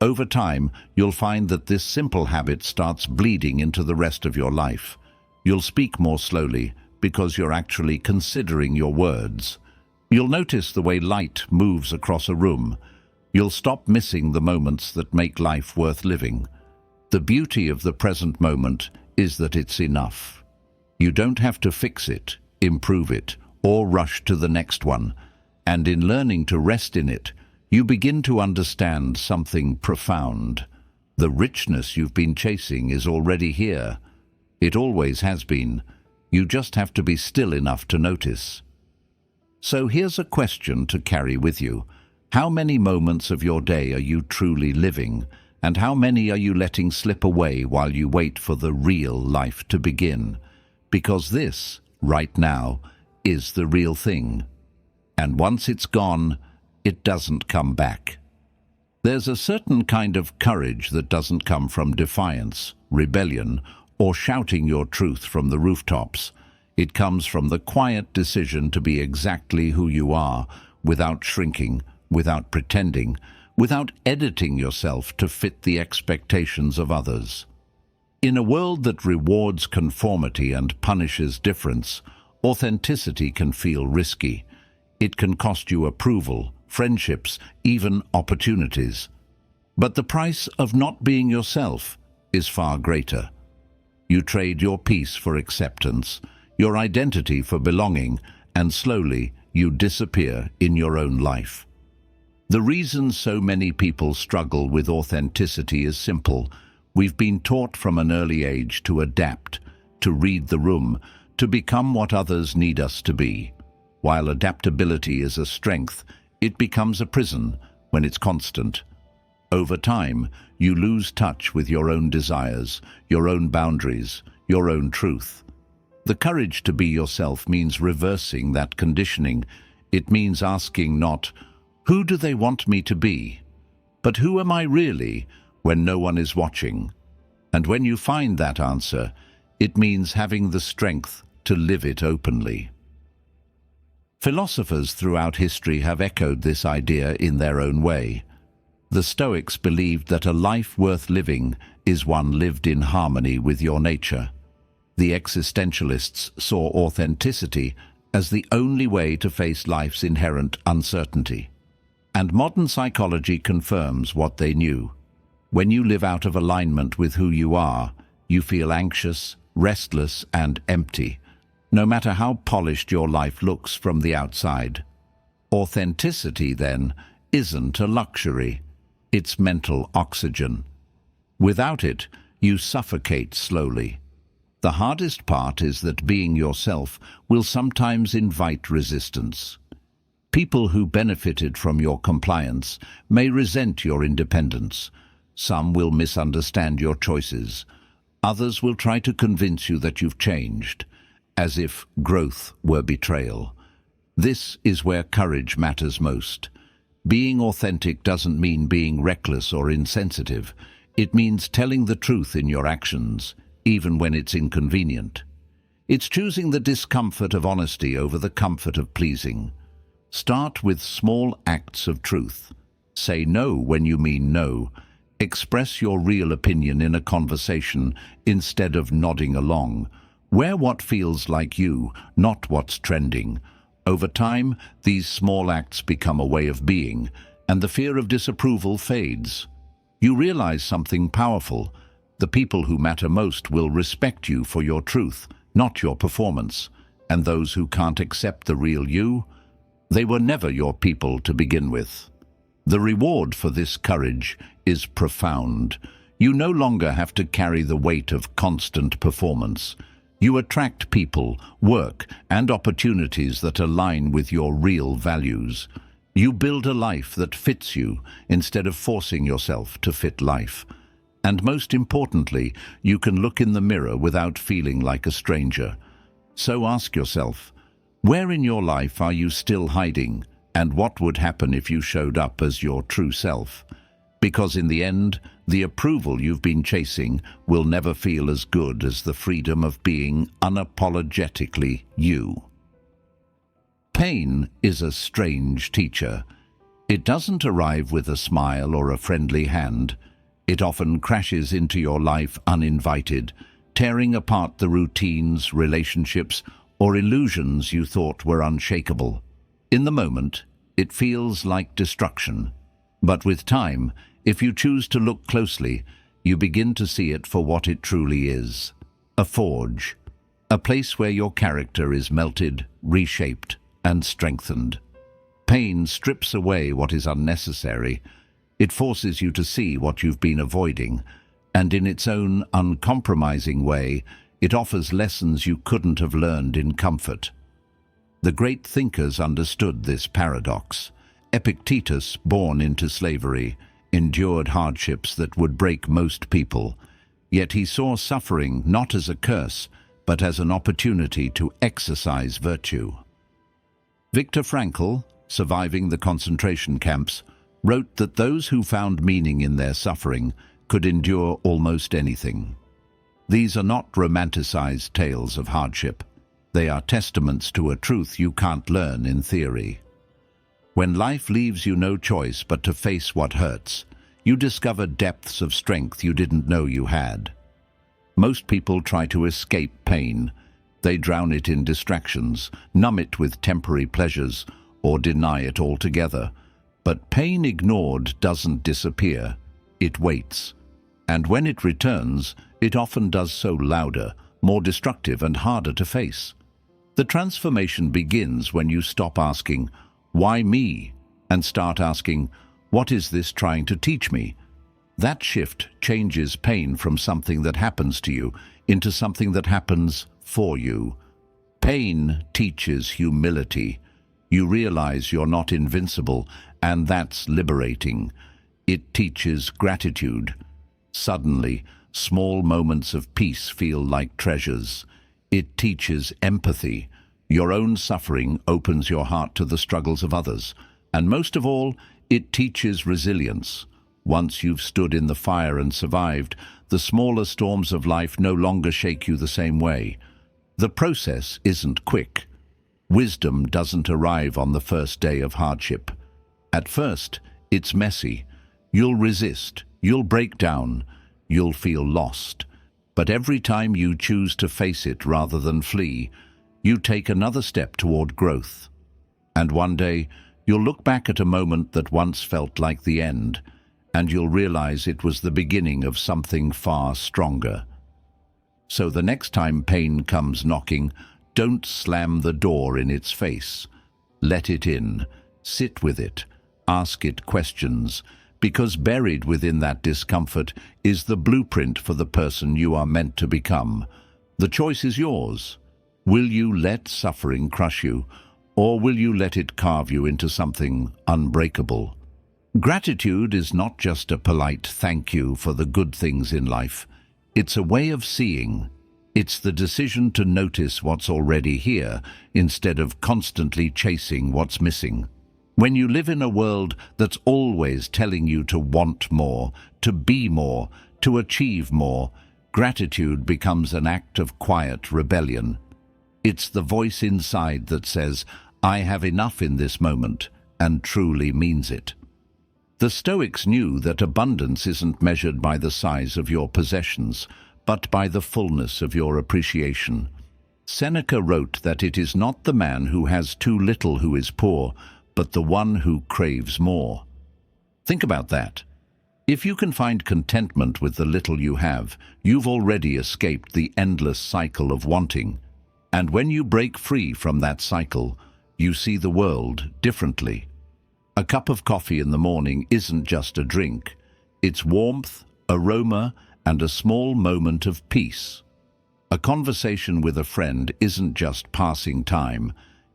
Over time, you'll find that this simple habit starts bleeding into the rest of your life. You'll speak more slowly because you're actually considering your words. You'll notice the way light moves across a room. You'll stop missing the moments that make life worth living. The beauty of the present moment is that it's enough. You don't have to fix it, improve it, or rush to the next one. And in learning to rest in it, you begin to understand something profound. The richness you've been chasing is already here. It always has been. You just have to be still enough to notice. So here's a question to carry with you. How many moments of your day are you truly living, and how many are you letting slip away while you wait for the real life to begin? Because this, right now, is the real thing. And once it's gone, it doesn't come back. There's a certain kind of courage that doesn't come from defiance, rebellion, or shouting your truth from the rooftops. It comes from the quiet decision to be exactly who you are, without shrinking, without pretending, without editing yourself to fit the expectations of others. In a world that rewards conformity and punishes difference, authenticity can feel risky. It can cost you approval, friendships, even opportunities. But the price of not being yourself is far greater. You trade your peace for acceptance, your identity for belonging, and slowly you disappear in your own life. The reason so many people struggle with authenticity is simple. We've been taught from an early age to adapt, to read the room, to become what others need us to be. While adaptability is a strength, it becomes a prison when it's constant. Over time, you lose touch with your own desires, your own boundaries, your own truth. The courage to be yourself means reversing that conditioning. It means asking not, "Who do they want me to be?" but "Who am I really?" when no one is watching. And when you find that answer, it means having the strength to live it openly. Philosophers throughout history have echoed this idea in their own way. The Stoics believed that a life worth living is one lived in harmony with your nature. The Existentialists saw authenticity as the only way to face life's inherent uncertainty. And modern psychology confirms what they knew. When you live out of alignment with who you are, you feel anxious, restless, and empty, no matter how polished your life looks from the outside. Authenticity, then, isn't a luxury. It's mental oxygen. Without it, you suffocate slowly. The hardest part is that being yourself will sometimes invite resistance. People who benefited from your compliance may resent your independence. Some will misunderstand your choices. Others will try to convince you that you've changed, as if growth were betrayal. This is where courage matters most. Being authentic doesn't mean being reckless or insensitive. It means telling the truth in your actions, even when it's inconvenient. It's choosing the discomfort of honesty over the comfort of pleasing. Start with small acts of truth. Say no when you mean no. Express your real opinion in a conversation instead of nodding along. Wear what feels like you, not what's trending. Over time, these small acts become a way of being, and the fear of disapproval fades. You realize something powerful. The people who matter most will respect you for your truth, not your performance. And those who can't accept the real you, they were never your people to begin with. The reward for this courage is profound. You no longer have to carry the weight of constant performance. You attract people, work, and opportunities that align with your real values. You build a life that fits you instead of forcing yourself to fit life. And most importantly, you can look in the mirror without feeling like a stranger. So ask yourself, where in your life are you still hiding? And what would happen if you showed up as your true self? Because in the end, the approval you've been chasing will never feel as good as the freedom of being unapologetically you. Pain is a strange teacher. It doesn't arrive with a smile or a friendly hand. It often crashes into your life uninvited, tearing apart the routines, relationships, or illusions you thought were unshakable. In the moment, it feels like destruction. But with time, if you choose to look closely, you begin to see it for what it truly is. A forge. A place where your character is melted, reshaped, and strengthened. Pain strips away what is unnecessary. It forces you to see what you've been avoiding, and in its own uncompromising way, it offers lessons you couldn't have learned in comfort. The great thinkers understood this paradox. Epictetus, born into slavery, endured hardships that would break most people, yet he saw suffering not as a curse, but as an opportunity to exercise virtue. Viktor Frankl, surviving the concentration camps, wrote that those who found meaning in their suffering could endure almost anything. These are not romanticized tales of hardship. They are testaments to a truth you can't learn in theory. When life leaves you no choice but to face what hurts, you discover depths of strength you didn't know you had. Most people try to escape pain. They drown it in distractions, numb it with temporary pleasures, or deny it altogether. But pain ignored doesn't disappear. It waits. And when it returns, it often does so louder, more destructive, and harder to face. The transformation begins when you stop asking, "Why me?" and start asking, "What is this trying to teach me?" That shift changes pain from something that happens to you into something that happens for you. Pain teaches humility. You realize you're not invincible, and that's liberating. It teaches gratitude. Suddenly, small moments of peace feel like treasures. It teaches empathy. Your own suffering opens your heart to the struggles of others. And most of all, it teaches resilience. Once you've stood in the fire and survived, the smaller storms of life no longer shake you the same way. The process isn't quick. Wisdom doesn't arrive on the first day of hardship. At first, it's messy. You'll resist, you'll break down, you'll feel lost. But every time you choose to face it rather than flee, you take another step toward growth. And one day, you'll look back at a moment that once felt like the end, and you'll realize it was the beginning of something far stronger. So the next time pain comes knocking, don't slam the door in its face. Let it in. Sit with it. Ask it questions, because buried within that discomfort is the blueprint for the person you are meant to become. The choice is yours. Will you let suffering crush you, or will you let it carve you into something unbreakable? Gratitude is not just a polite thank you for the good things in life. It's a way of seeing. It's the decision to notice what's already here instead of constantly chasing what's missing. When you live in a world that's always telling you to want more, to be more, to achieve more, gratitude becomes an act of quiet rebellion. It's the voice inside that says, "I have enough in this moment," and truly means it. The Stoics knew that abundance isn't measured by the size of your possessions, but by the fullness of your appreciation. Seneca wrote that it is not the man who has too little who is poor, but the one who craves more. Think about that. If you can find contentment with the little you have, you've already escaped the endless cycle of wanting. And when you break free from that cycle, you see the world differently. A cup of coffee in the morning isn't just a drink. It's warmth, aroma, and a small moment of peace. A conversation with a friend isn't just passing time.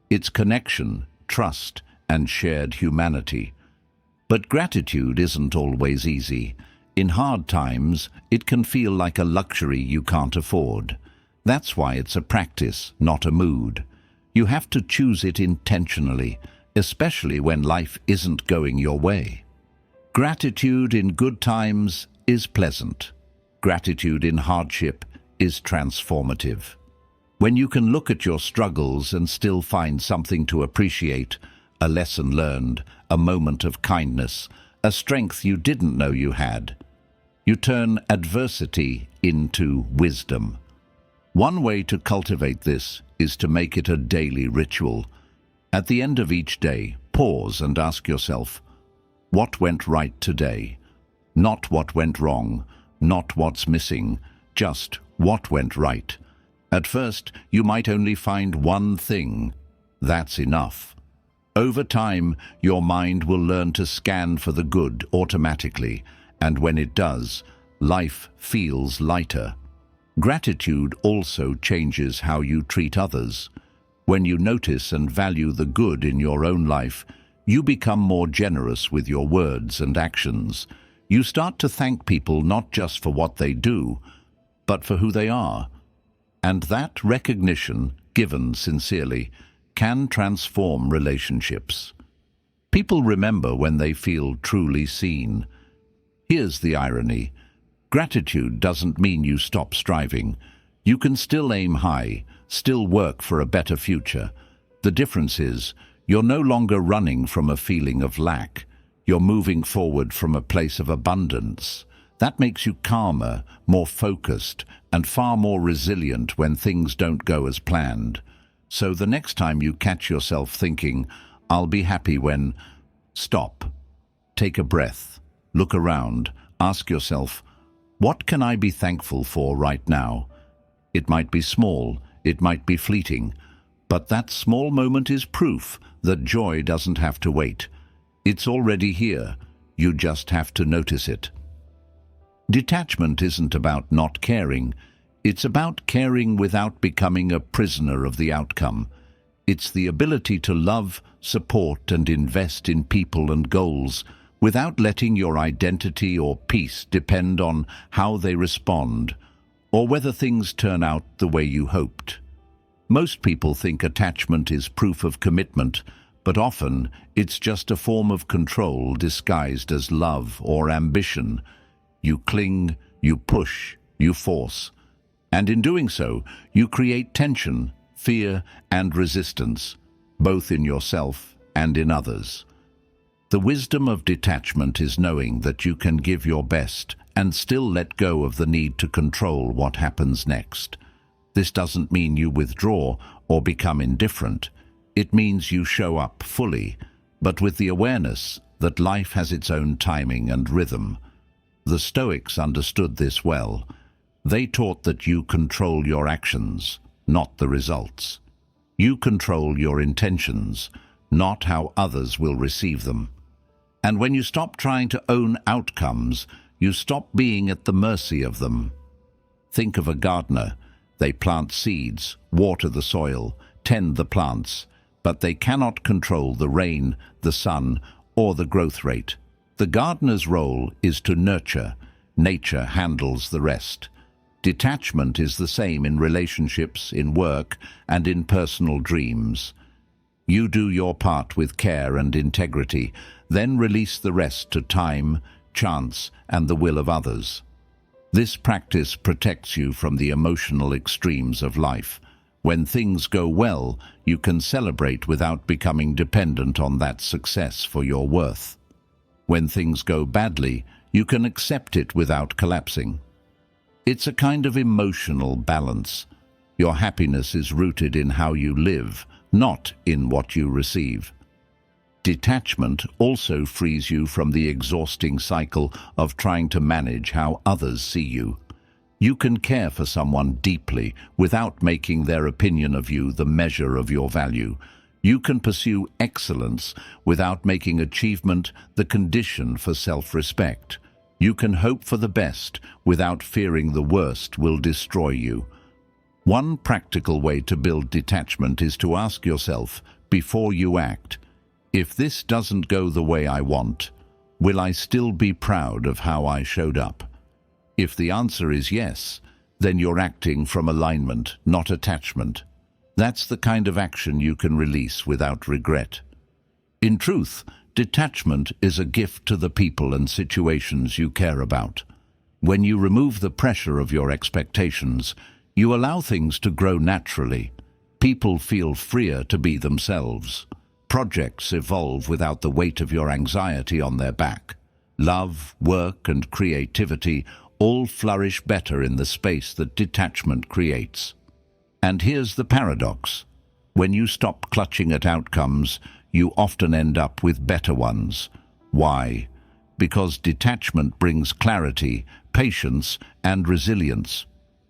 It's connection, trust, and shared humanity. But gratitude isn't always easy. In hard times, it can feel like a luxury you can't afford. That's why it's a practice, not a mood. You have to choose it intentionally, especially when life isn't going your way. Gratitude in good times is pleasant. Gratitude in hardship is transformative. When you can look at your struggles and still find something to appreciate, a lesson learned, a moment of kindness, a strength you didn't know you had, you turn adversity into wisdom. One way to cultivate this is to make it a daily ritual. At the end of each day, pause and ask yourself, what went right today? Not what went wrong, not what's missing, just what went right. At first, you might only find one thing. That's enough. Over time, your mind will learn to scan for the good automatically, and when it does, life feels lighter. Gratitude also changes how you treat others. When you notice and value the good in your own life, you become more generous with your words and actions. You start to thank people not just for what they do, but for who they are. And that recognition, given sincerely, can transform relationships. People remember when they feel truly seen. Here's the irony. Gratitude doesn't mean you stop striving. You can still aim high, still work for a better future. The difference is, you're no longer running from a feeling of lack. You're moving forward from a place of abundance. That makes you calmer, more focused, and far more resilient when things don't go as planned. So the next time you catch yourself thinking, I'll be happy when, stop. Take a breath. Look around. Ask yourself, what can I be thankful for right now? It might be small, it might be fleeting, but that small moment is proof that joy doesn't have to wait. It's already here. You just have to notice it. Detachment isn't about not caring. It's about caring without becoming a prisoner of the outcome. It's the ability to love, support, and invest in people and goals without letting your identity or peace depend on how they respond or whether things turn out the way you hoped. Most people think attachment is proof of commitment, but often it's just a form of control disguised as love or ambition. You cling, you push, you force. And in doing so, you create tension, fear, and resistance, both in yourself and in others. The wisdom of detachment is knowing that you can give your best and still let go of the need to control what happens next. This doesn't mean you withdraw or become indifferent. It means you show up fully, but with the awareness that life has its own timing and rhythm. The Stoics understood this well. They taught that you control your actions, not the results. You control your intentions, not how others will receive them. And when you stop trying to own outcomes, you stop being at the mercy of them. Think of a gardener. They plant seeds, water the soil, tend the plants, but they cannot control the rain, the sun, or the growth rate. The gardener's role is to nurture. Nature handles the rest. Detachment is the same in relationships, in work, and in personal dreams. You do your part with care and integrity, then release the rest to time, chance, and the will of others. This practice protects you from the emotional extremes of life. When things go well, you can celebrate without becoming dependent on that success for your worth. When things go badly, you can accept it without collapsing. It's a kind of emotional balance. Your happiness is rooted in how you live, not in what you receive. Detachment also frees you from the exhausting cycle of trying to manage how others see you. You can care for someone deeply without making their opinion of you the measure of your value. You can pursue excellence without making achievement the condition for self-respect. You can hope for the best without fearing the worst will destroy you. One practical way to build detachment is to ask yourself, before you act, if this doesn't go the way I want, will I still be proud of how I showed up? If the answer is yes, then you're acting from alignment, not attachment. That's the kind of action you can release without regret. In truth, detachment is a gift to the people and situations you care about. When you remove the pressure of your expectations, you allow things to grow naturally. People feel freer to be themselves. Projects evolve without the weight of your anxiety on their back. Love, work, and creativity all flourish better in the space that detachment creates. And here's the paradox. When you stop clutching at outcomes, you often end up with better ones. Why? Because detachment brings clarity, patience, and resilience.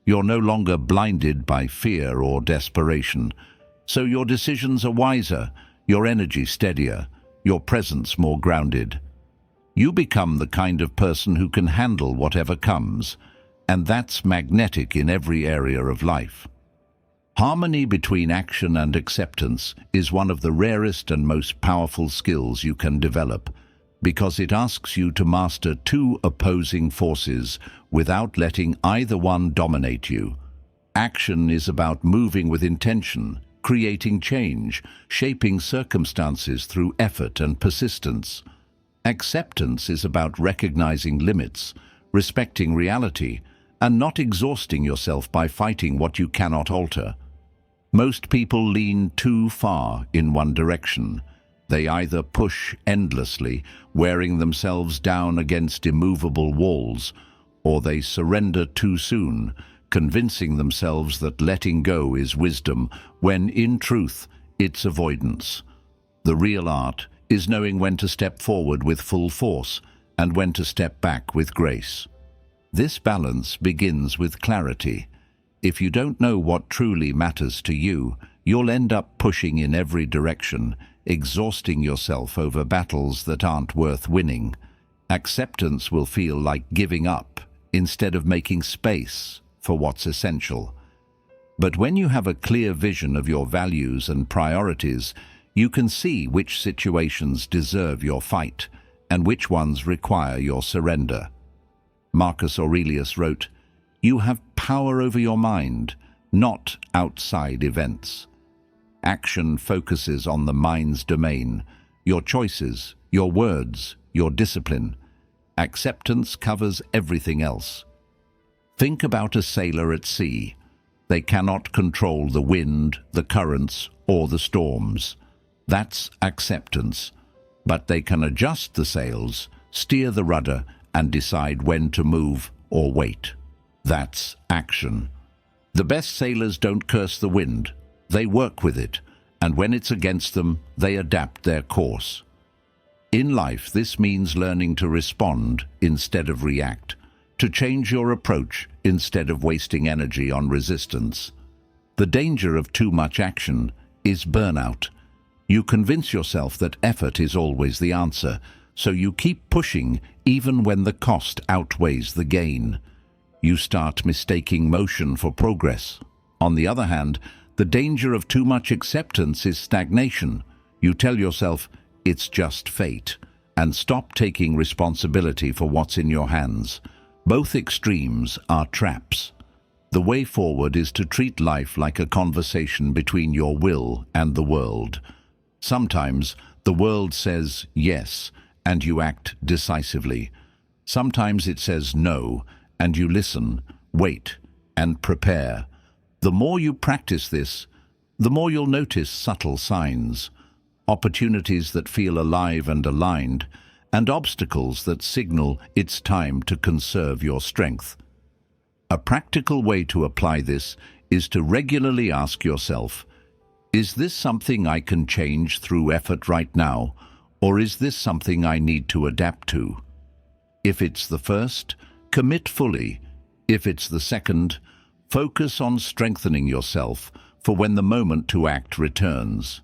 You're no longer blinded by fear or desperation. So your decisions are wiser, your energy steadier, your presence more grounded. You become the kind of person who can handle whatever comes, and that's magnetic in every area of life. Harmony between action and acceptance is one of the rarest and most powerful skills you can develop, because it asks you to master two opposing forces without letting either one dominate you. Action is about moving with intention, creating change, shaping circumstances through effort and persistence. Acceptance is about recognizing limits, respecting reality, and not exhausting yourself by fighting what you cannot alter. Most people lean too far in one direction. They either push endlessly, wearing themselves down against immovable walls, or they surrender too soon, convincing themselves that letting go is wisdom, when in truth it's avoidance. The real art is knowing when to step forward with full force and when to step back with grace. This balance begins with clarity. If you don't know what truly matters to you, you'll end up pushing in every direction, exhausting yourself over battles that aren't worth winning. Acceptance will feel like giving up instead of making space for what's essential. But when you have a clear vision of your values and priorities, you can see which situations deserve your fight and which ones require your surrender. Marcus Aurelius wrote, "You have power over your mind, not outside events." Action focuses on the mind's domain, your choices, your words, your discipline. Acceptance covers everything else. Think about a sailor at sea. They cannot control the wind, the currents, or the storms. That's acceptance. But they can adjust the sails, steer the rudder, and decide when to move or wait. That's action. The best sailors don't curse the wind. They work with it, and when it's against them, they adapt their course. In life, this means learning to respond instead of react, to change your approach instead of wasting energy on resistance. The danger of too much action is burnout. You convince yourself that effort is always the answer, so you keep pushing even when the cost outweighs the gain. You start mistaking motion for progress. On the other hand, the danger of too much acceptance is stagnation. You tell yourself, it's just fate, and stop taking responsibility for what's in your hands. Both extremes are traps. The way forward is to treat life like a conversation between your will and the world. Sometimes the world says yes, and you act decisively. Sometimes it says no, and you listen, wait, and prepare. The more you practice this, the more you'll notice subtle signs, opportunities that feel alive and aligned, and obstacles that signal it's time to conserve your strength. A practical way to apply this is to regularly ask yourself, is this something I can change through effort right now, or is this something I need to adapt to? If it's the first, commit fully. If it's the second, focus on strengthening yourself for when the moment to act returns.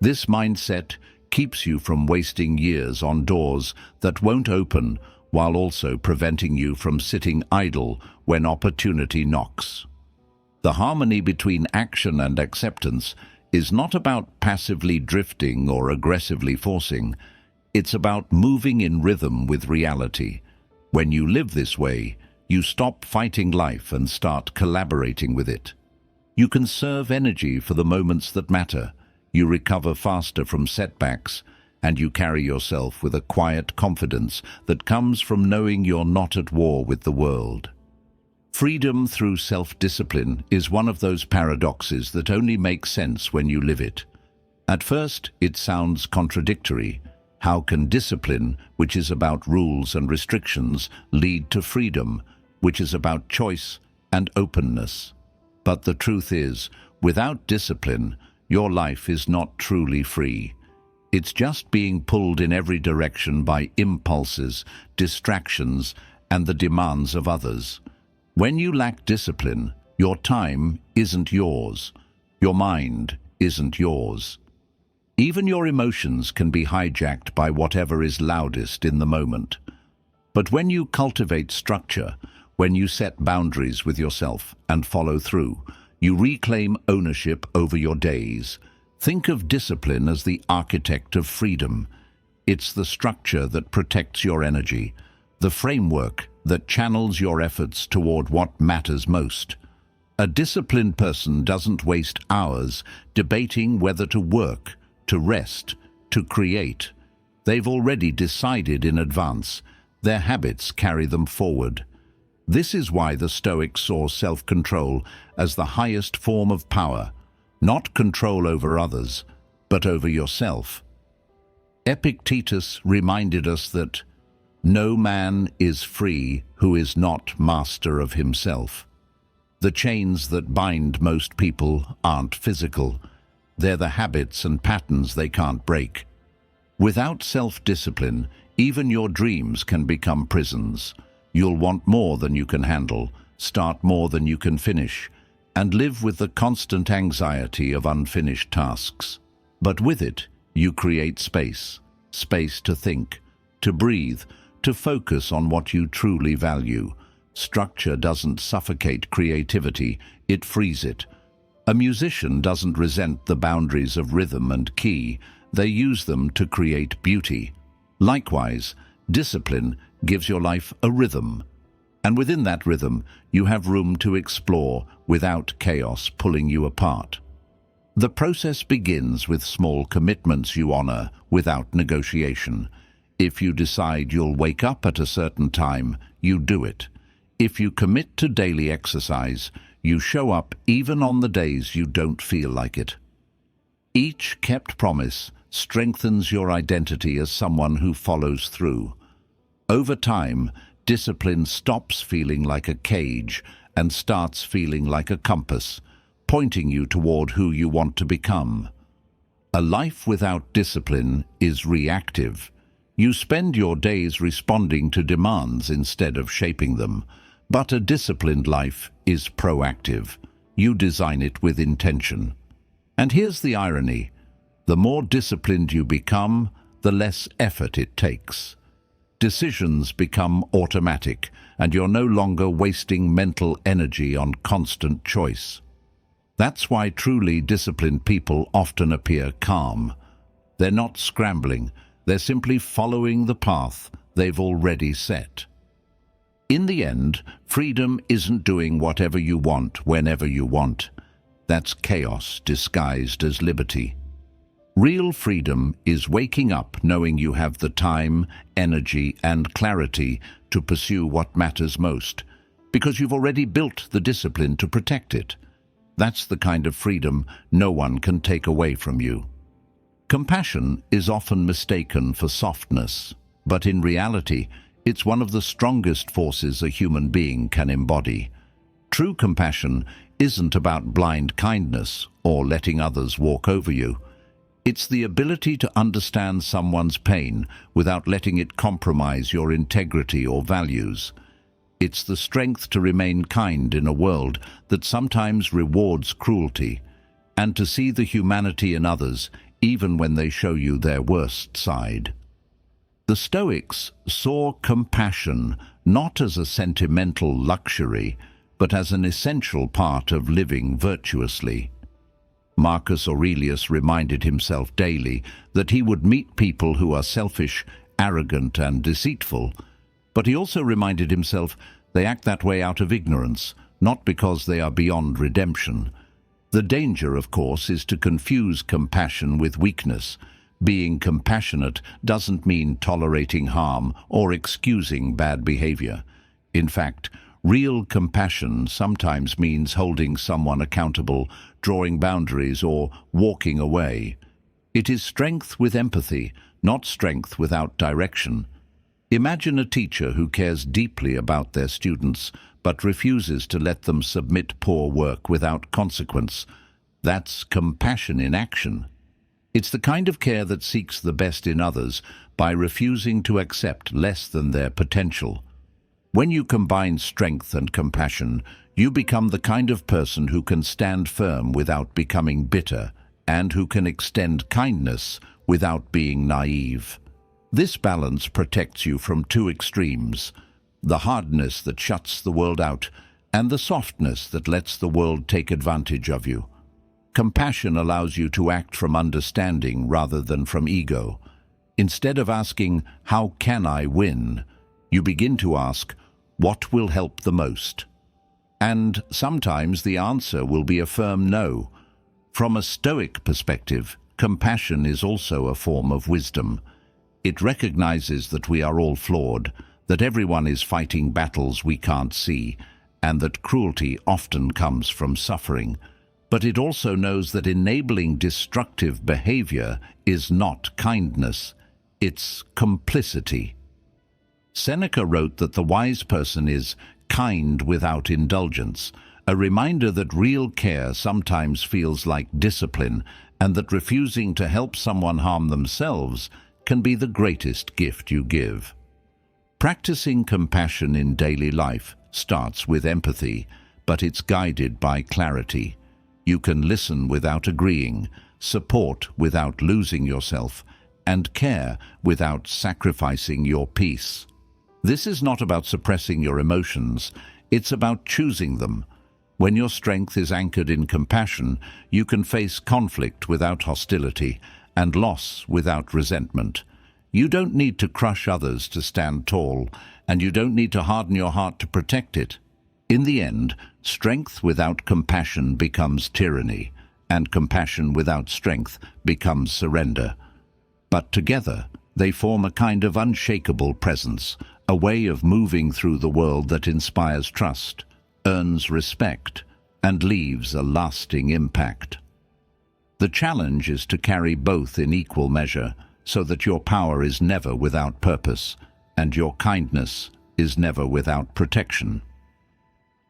This mindset keeps you from wasting years on doors that won't open, while also preventing you from sitting idle when opportunity knocks. The harmony between action and acceptance is not about passively drifting or aggressively forcing. It's about moving in rhythm with reality. When you live this way, you stop fighting life and start collaborating with it. You conserve energy for the moments that matter. You recover faster from setbacks, and you carry yourself with a quiet confidence that comes from knowing you're not at war with the world. Freedom through self-discipline is one of those paradoxes that only make sense when you live it. At first, it sounds contradictory. How can discipline, which is about rules and restrictions, lead to freedom, which is about choice and openness? But the truth is, without discipline, your life is not truly free. It's just being pulled in every direction by impulses, distractions, and the demands of others. When you lack discipline, your time isn't yours. Your mind isn't yours. Even your emotions can be hijacked by whatever is loudest in the moment. But when you cultivate structure, when you set boundaries with yourself and follow through, you reclaim ownership over your days. Think of discipline as the architect of freedom. It's the structure that protects your energy, the framework that channels your efforts toward what matters most. A disciplined person doesn't waste hours debating whether to work, to rest, to create. They've already decided in advance. Their habits carry them forward. This is why the Stoics saw self-control as the highest form of power, not control over others, but over yourself. Epictetus reminded us that no man is free who is not master of himself. The chains that bind most people aren't physical. They're the habits and patterns they can't break. Without self-discipline, even your dreams can become prisons. You'll want more than you can handle, start more than you can finish, and live with the constant anxiety of unfinished tasks. But with it, you create space. Space to think, to breathe, to focus on what you truly value. Structure doesn't suffocate creativity, it frees it. A musician doesn't resent the boundaries of rhythm and key, they use them to create beauty. Likewise, discipline gives your life a rhythm. And within that rhythm, you have room to explore without chaos pulling you apart. The process begins with small commitments you honor without negotiation. If you decide you'll wake up at a certain time, you do it. If you commit to daily exercise, you show up even on the days you don't feel like it. Each kept promise strengthens your identity as someone who follows through. Over time, discipline stops feeling like a cage and starts feeling like a compass, pointing you toward who you want to become. A life without discipline is reactive. You spend your days responding to demands instead of shaping them. But a disciplined life is proactive. You design it with intention. And here's the irony. The more disciplined you become, the less effort it takes. Decisions become automatic, and you're no longer wasting mental energy on constant choice. That's why truly disciplined people often appear calm. They're not scrambling, they're simply following the path they've already set. In the end, freedom isn't doing whatever you want whenever you want. That's chaos disguised as liberty. Real freedom is waking up knowing you have the time, energy, and clarity to pursue what matters most, because you've already built the discipline to protect it. That's the kind of freedom no one can take away from you. Compassion is often mistaken for softness, but in reality, it's one of the strongest forces a human being can embody. True compassion isn't about blind kindness or letting others walk over you. It's the ability to understand someone's pain without letting it compromise your integrity or values. It's the strength to remain kind in a world that sometimes rewards cruelty, and to see the humanity in others even when they show you their worst side. The Stoics saw compassion not as a sentimental luxury, but as an essential part of living virtuously. Marcus Aurelius reminded himself daily that he would meet people who are selfish, arrogant, and deceitful, but he also reminded himself they act that way out of ignorance, not because they are beyond redemption. The danger, of course, is to confuse compassion with weakness. Being compassionate doesn't mean tolerating harm or excusing bad behavior. In fact, real compassion sometimes means holding someone accountable, drawing boundaries, or walking away. It is strength with empathy, not strength without direction. Imagine a teacher who cares deeply about their students, but refuses to let them submit poor work without consequence. That's compassion in action. It's the kind of care that seeks the best in others by refusing to accept less than their potential. When you combine strength and compassion, you become the kind of person who can stand firm without becoming bitter and who can extend kindness without being naive. This balance protects you from two extremes, the hardness that shuts the world out and the softness that lets the world take advantage of you. Compassion allows you to act from understanding rather than from ego. Instead of asking, "How can I win?" you begin to ask, "What will help the most?" And sometimes the answer will be a firm no. From a Stoic perspective, compassion is also a form of wisdom. It recognizes that we are all flawed, that everyone is fighting battles we can't see, and that cruelty often comes from suffering. But it also knows that enabling destructive behavior is not kindness, it's complicity. Seneca wrote that the wise person is kind without indulgence, a reminder that real care sometimes feels like discipline, and that refusing to help someone harm themselves can be the greatest gift you give. Practicing compassion in daily life starts with empathy, but it's guided by clarity. You can listen without agreeing, support without losing yourself, and care without sacrificing your peace. This is not about suppressing your emotions, it's about choosing them. When your strength is anchored in compassion, you can face conflict without hostility and loss without resentment. You don't need to crush others to stand tall, and you don't need to harden your heart to protect it. In the end, strength without compassion becomes tyranny, and compassion without strength becomes surrender. But together, they form a kind of unshakable presence, a way of moving through the world that inspires trust, earns respect, and leaves a lasting impact. The challenge is to carry both in equal measure, so that your power is never without purpose, and your kindness is never without protection.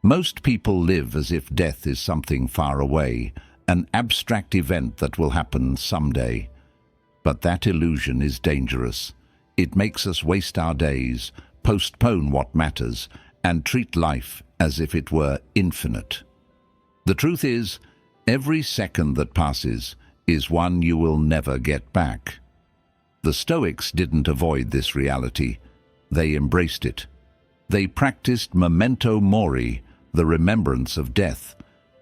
Most people live as if death is something far away, an abstract event that will happen someday. But that illusion is dangerous. It makes us waste our days, postpone what matters, and treat life as if it were infinite. The truth is, every second that passes is one you will never get back. The Stoics didn't avoid this reality. They embraced it. They practiced memento mori, the remembrance of death,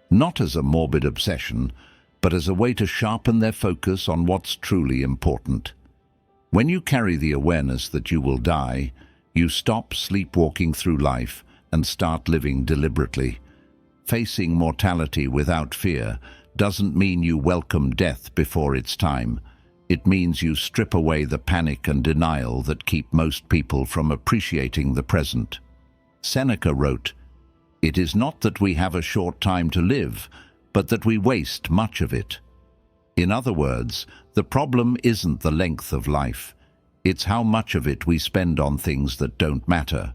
not as a morbid obsession, but as a way to sharpen their focus on what's truly important. When you carry the awareness that you will die, you stop sleepwalking through life and start living deliberately. Facing mortality without fear doesn't mean you welcome death before its time. It means you strip away the panic and denial that keep most people from appreciating the present. Seneca wrote, "It is not that we have a short time to live, but that we waste much of it." In other words, the problem isn't the length of life. It's how much of it we spend on things that don't matter.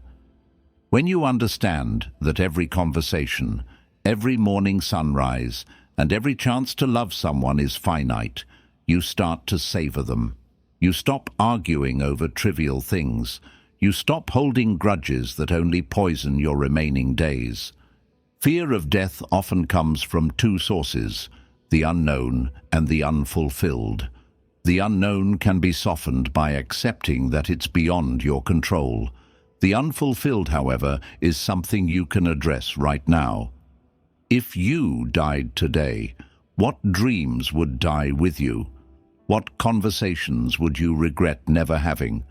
When you understand that every conversation, every morning sunrise, and every chance to love someone is finite, you start to savor them. You stop arguing over trivial things. You stop holding grudges that only poison your remaining days. Fear of death often comes from two sources, the unknown and the unfulfilled. The unknown can be softened by accepting that it's beyond your control. The unfulfilled, however, is something you can address right now. If you died today, what dreams would die with you? What conversations would you regret never having?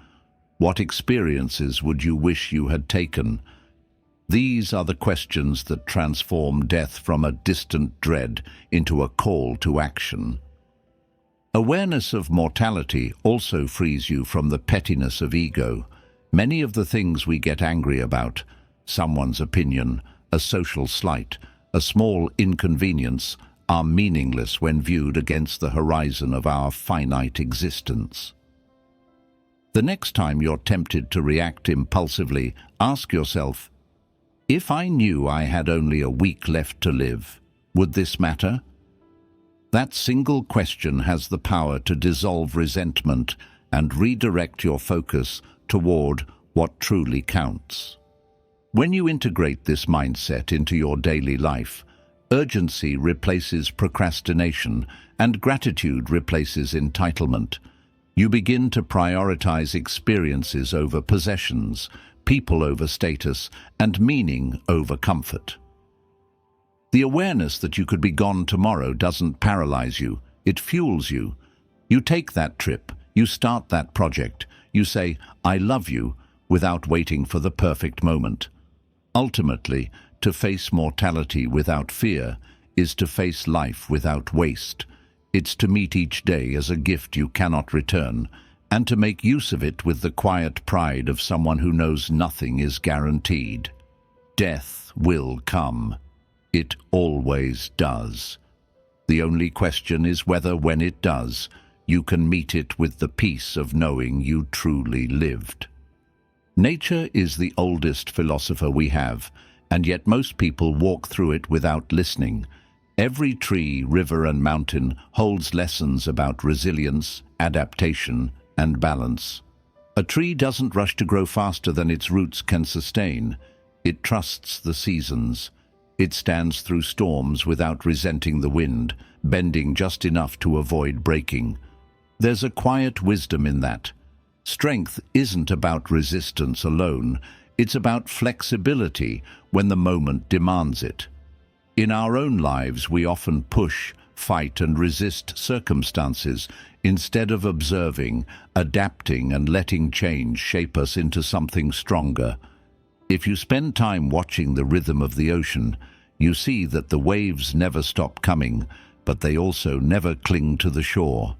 What experiences would you wish you had taken? These are the questions that transform death from a distant dread into a call to action. Awareness of mortality also frees you from the pettiness of ego. Many of the things we get angry about, someone's opinion, a social slight, a small inconvenience, are meaningless when viewed against the horizon of our finite existence. The next time you're tempted to react impulsively, ask yourself, if I knew I had only a week left to live, would this matter? That single question has the power to dissolve resentment and redirect your focus toward what truly counts. When you integrate this mindset into your daily life, urgency replaces procrastination and gratitude replaces entitlement. You begin to prioritize experiences over possessions, people over status, and meaning over comfort. The awareness that you could be gone tomorrow doesn't paralyze you, it fuels you. You take that trip, you start that project, you say, "I love you," without waiting for the perfect moment. Ultimately, to face mortality without fear is to face life without waste. It's to meet each day as a gift you cannot return, and to make use of it with the quiet pride of someone who knows nothing is guaranteed. Death will come. It always does. The only question is whether, when it does, you can meet it with the peace of knowing you truly lived. Nature is the oldest philosopher we have, and yet most people walk through it without listening. Every tree, river, and mountain holds lessons about resilience, adaptation, and balance. A tree doesn't rush to grow faster than its roots can sustain. It trusts the seasons. It stands through storms without resenting the wind, bending just enough to avoid breaking. There's a quiet wisdom in that. Strength isn't about resistance alone, it's about flexibility when the moment demands it. In our own lives, we often push, fight, and resist circumstances instead of observing, adapting, and letting change shape us into something stronger. If you spend time watching the rhythm of the ocean, you see that the waves never stop coming, but they also never cling to the shore.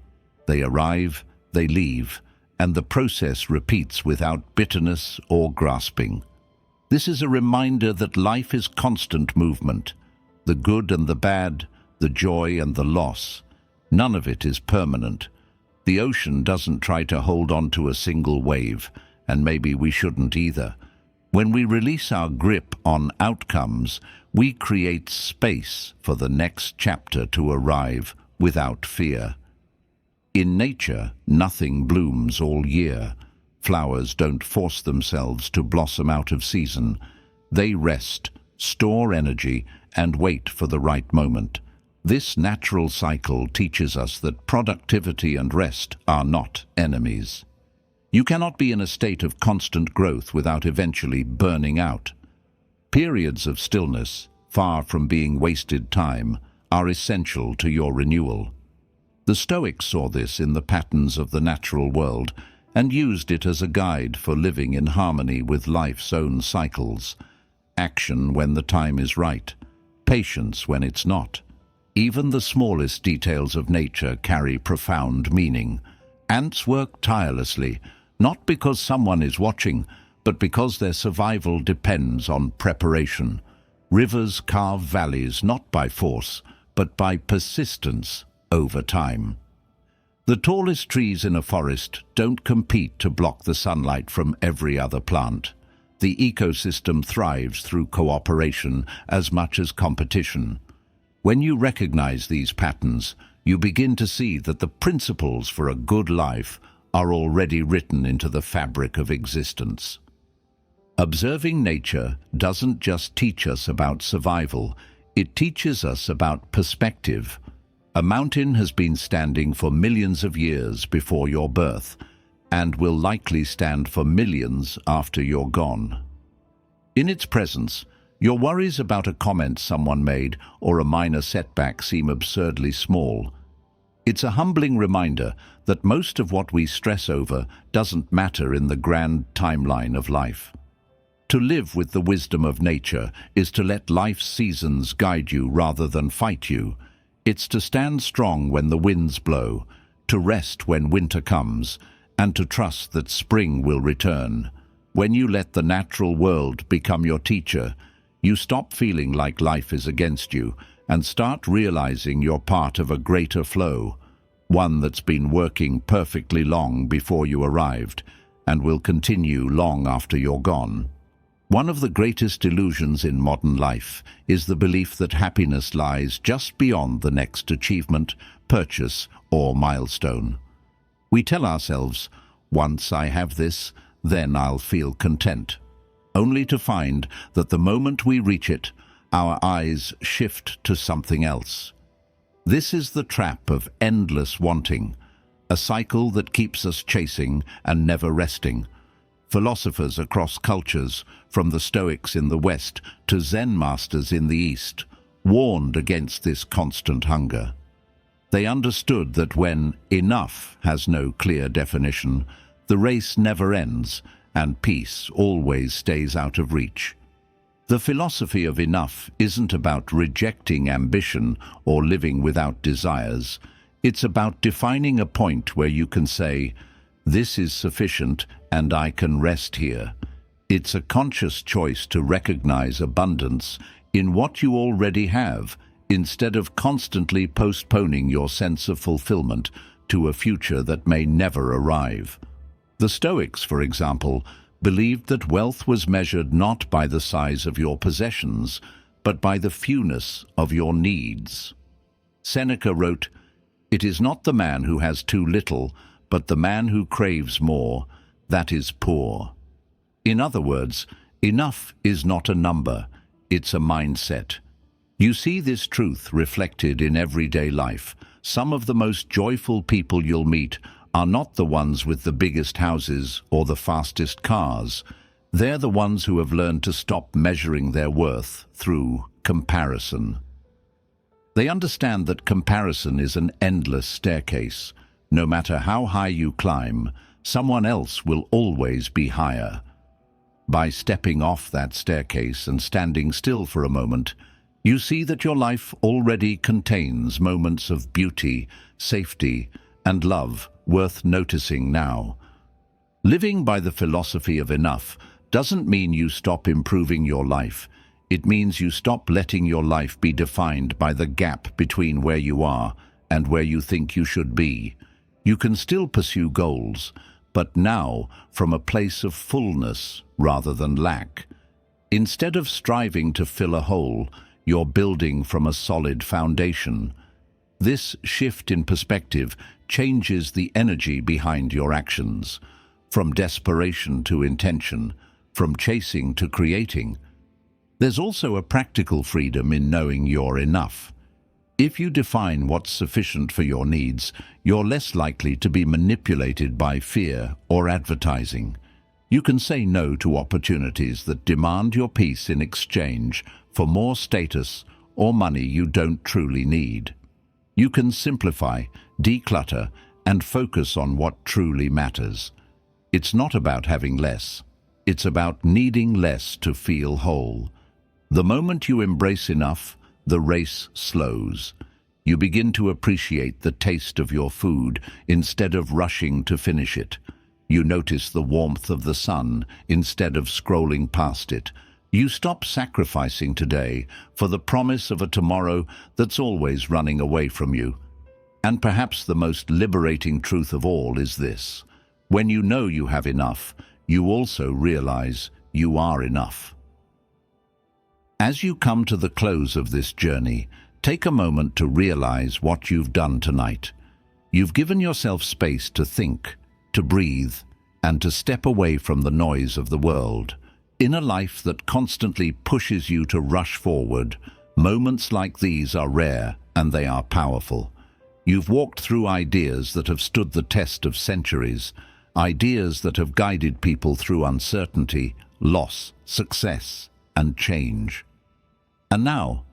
They arrive, they leave, and the process repeats without bitterness or grasping. This is a reminder that life is constant movement. The good and the bad, the joy and the loss. None of it is permanent. The ocean doesn't try to hold on to a single wave, and maybe we shouldn't either. When we release our grip on outcomes, we create space for the next chapter to arrive without fear. In nature, nothing blooms all year. Flowers don't force themselves to blossom out of season. They rest, store energy, and wait for the right moment. This natural cycle teaches us that productivity and rest are not enemies. You cannot be in a state of constant growth without eventually burning out. Periods of stillness, far from being wasted time, are essential to your renewal. The Stoics saw this in the patterns of the natural world and used it as a guide for living in harmony with life's own cycles. Action when the time is right, patience when it's not. Even the smallest details of nature carry profound meaning. Ants work tirelessly, not because someone is watching, but because their survival depends on preparation. Rivers carve valleys not by force, but by persistence over time. The tallest trees in a forest don't compete to block the sunlight from every other plant. The ecosystem thrives through cooperation as much as competition. When you recognize these patterns, you begin to see that the principles for a good life are already written into the fabric of existence. Observing nature doesn't just teach us about survival, it teaches us about perspective. A mountain has been standing for millions of years before your birth, and will likely stand for millions after you're gone. In its presence, your worries about a comment someone made or a minor setback seem absurdly small. It's a humbling reminder that most of what we stress over doesn't matter in the grand timeline of life. To live with the wisdom of nature is to let life's seasons guide you rather than fight you. It's to stand strong when the winds blow, to rest when winter comes, and to trust that spring will return. When you let the natural world become your teacher, you stop feeling like life is against you and start realizing you're part of a greater flow, one that's been working perfectly long before you arrived and will continue long after you're gone. One of the greatest illusions in modern life is the belief that happiness lies just beyond the next achievement, purchase, or milestone. We tell ourselves, once I have this, then I'll feel content, only to find that the moment we reach it, our eyes shift to something else. This is the trap of endless wanting, a cycle that keeps us chasing and never resting. Philosophers across cultures, from the Stoics in the West to Zen masters in the East, warned against this constant hunger. They understood that when enough has no clear definition, the race never ends and peace always stays out of reach. The philosophy of enough isn't about rejecting ambition or living without desires. It's about defining a point where you can say, "This is sufficient and I can rest here." It's a conscious choice to recognize abundance in what you already have, instead of constantly postponing your sense of fulfillment to a future that may never arrive. The Stoics, for example, believed that wealth was measured not by the size of your possessions, but by the fewness of your needs. Seneca wrote, "It is not the man who has too little, but the man who craves more, that is poor." In other words, enough is not a number, it's a mindset. You see this truth reflected in everyday life. Some of the most joyful people you'll meet are not the ones with the biggest houses or the fastest cars. They're the ones who have learned to stop measuring their worth through comparison. They understand that comparison is an endless staircase. No matter how high you climb, someone else will always be higher. By stepping off that staircase and standing still for a moment, you see that your life already contains moments of beauty, safety, and love worth noticing now. Living by the philosophy of enough doesn't mean you stop improving your life. It means you stop letting your life be defined by the gap between where you are and where you think you should be. You can still pursue goals, but now from a place of fullness rather than lack. Instead of striving to fill a hole, you're building from a solid foundation. This shift in perspective changes the energy behind your actions, from desperation to intention, from chasing to creating. There's also a practical freedom in knowing you're enough. If you define what's sufficient for your needs, you're less likely to be manipulated by fear or advertising. You can say no to opportunities that demand your peace in exchange for more status or money you don't truly need. You can simplify, declutter, and focus on what truly matters. It's not about having less. It's about needing less to feel whole. The moment you embrace enough, the race slows. You begin to appreciate the taste of your food instead of rushing to finish it. You notice the warmth of the sun instead of scrolling past it. You stop sacrificing today for the promise of a tomorrow that's always running away from you. And perhaps the most liberating truth of all is this: when you know you have enough, you also realize you are enough. As you come to the close of this journey, take a moment to realize what you've done tonight. You've given yourself space to think, to breathe, and to step away from the noise of the world. In a life that constantly pushes you to rush forward, moments like these are rare and they are powerful. You've walked through ideas that have stood the test of centuries, ideas that have guided people through uncertainty, loss, success, and change. And now,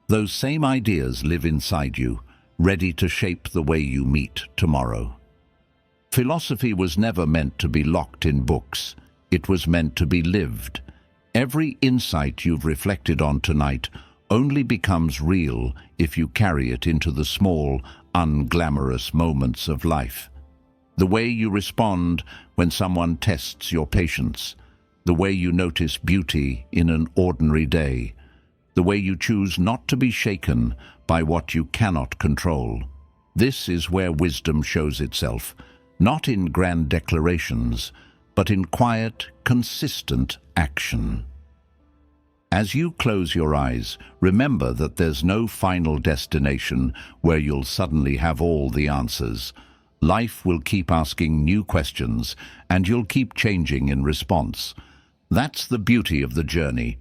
those same ideas live inside you, ready to shape the way you meet tomorrow. Philosophy was never meant to be locked in books. It was meant to be lived. Every insight you've reflected on tonight only becomes real if you carry it into the small, unglamorous moments of life. The way you respond when someone tests your patience, the way you notice beauty in an ordinary day, the way you choose not to be shaken by what you cannot control. This is where wisdom shows itself, not in grand declarations, but in quiet, consistent action. As you close your eyes, remember that there's no final destination where you'll suddenly have all the answers. Life will keep asking new questions, and you'll keep changing in response. That's the beauty of the journey.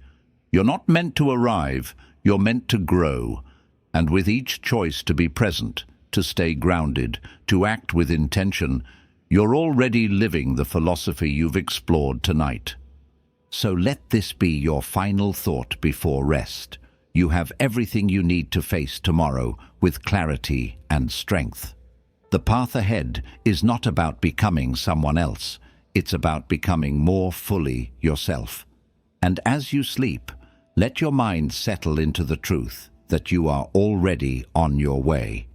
You're not meant to arrive, you're meant to grow. And with each choice to be present, to stay grounded, to act with intention, you're already living the philosophy you've explored tonight. So let this be your final thought before rest. You have everything you need to face tomorrow with clarity and strength. The path ahead is not about becoming someone else. It's about becoming more fully yourself. And as you sleep, let your mind settle into the truth that you are already on your way.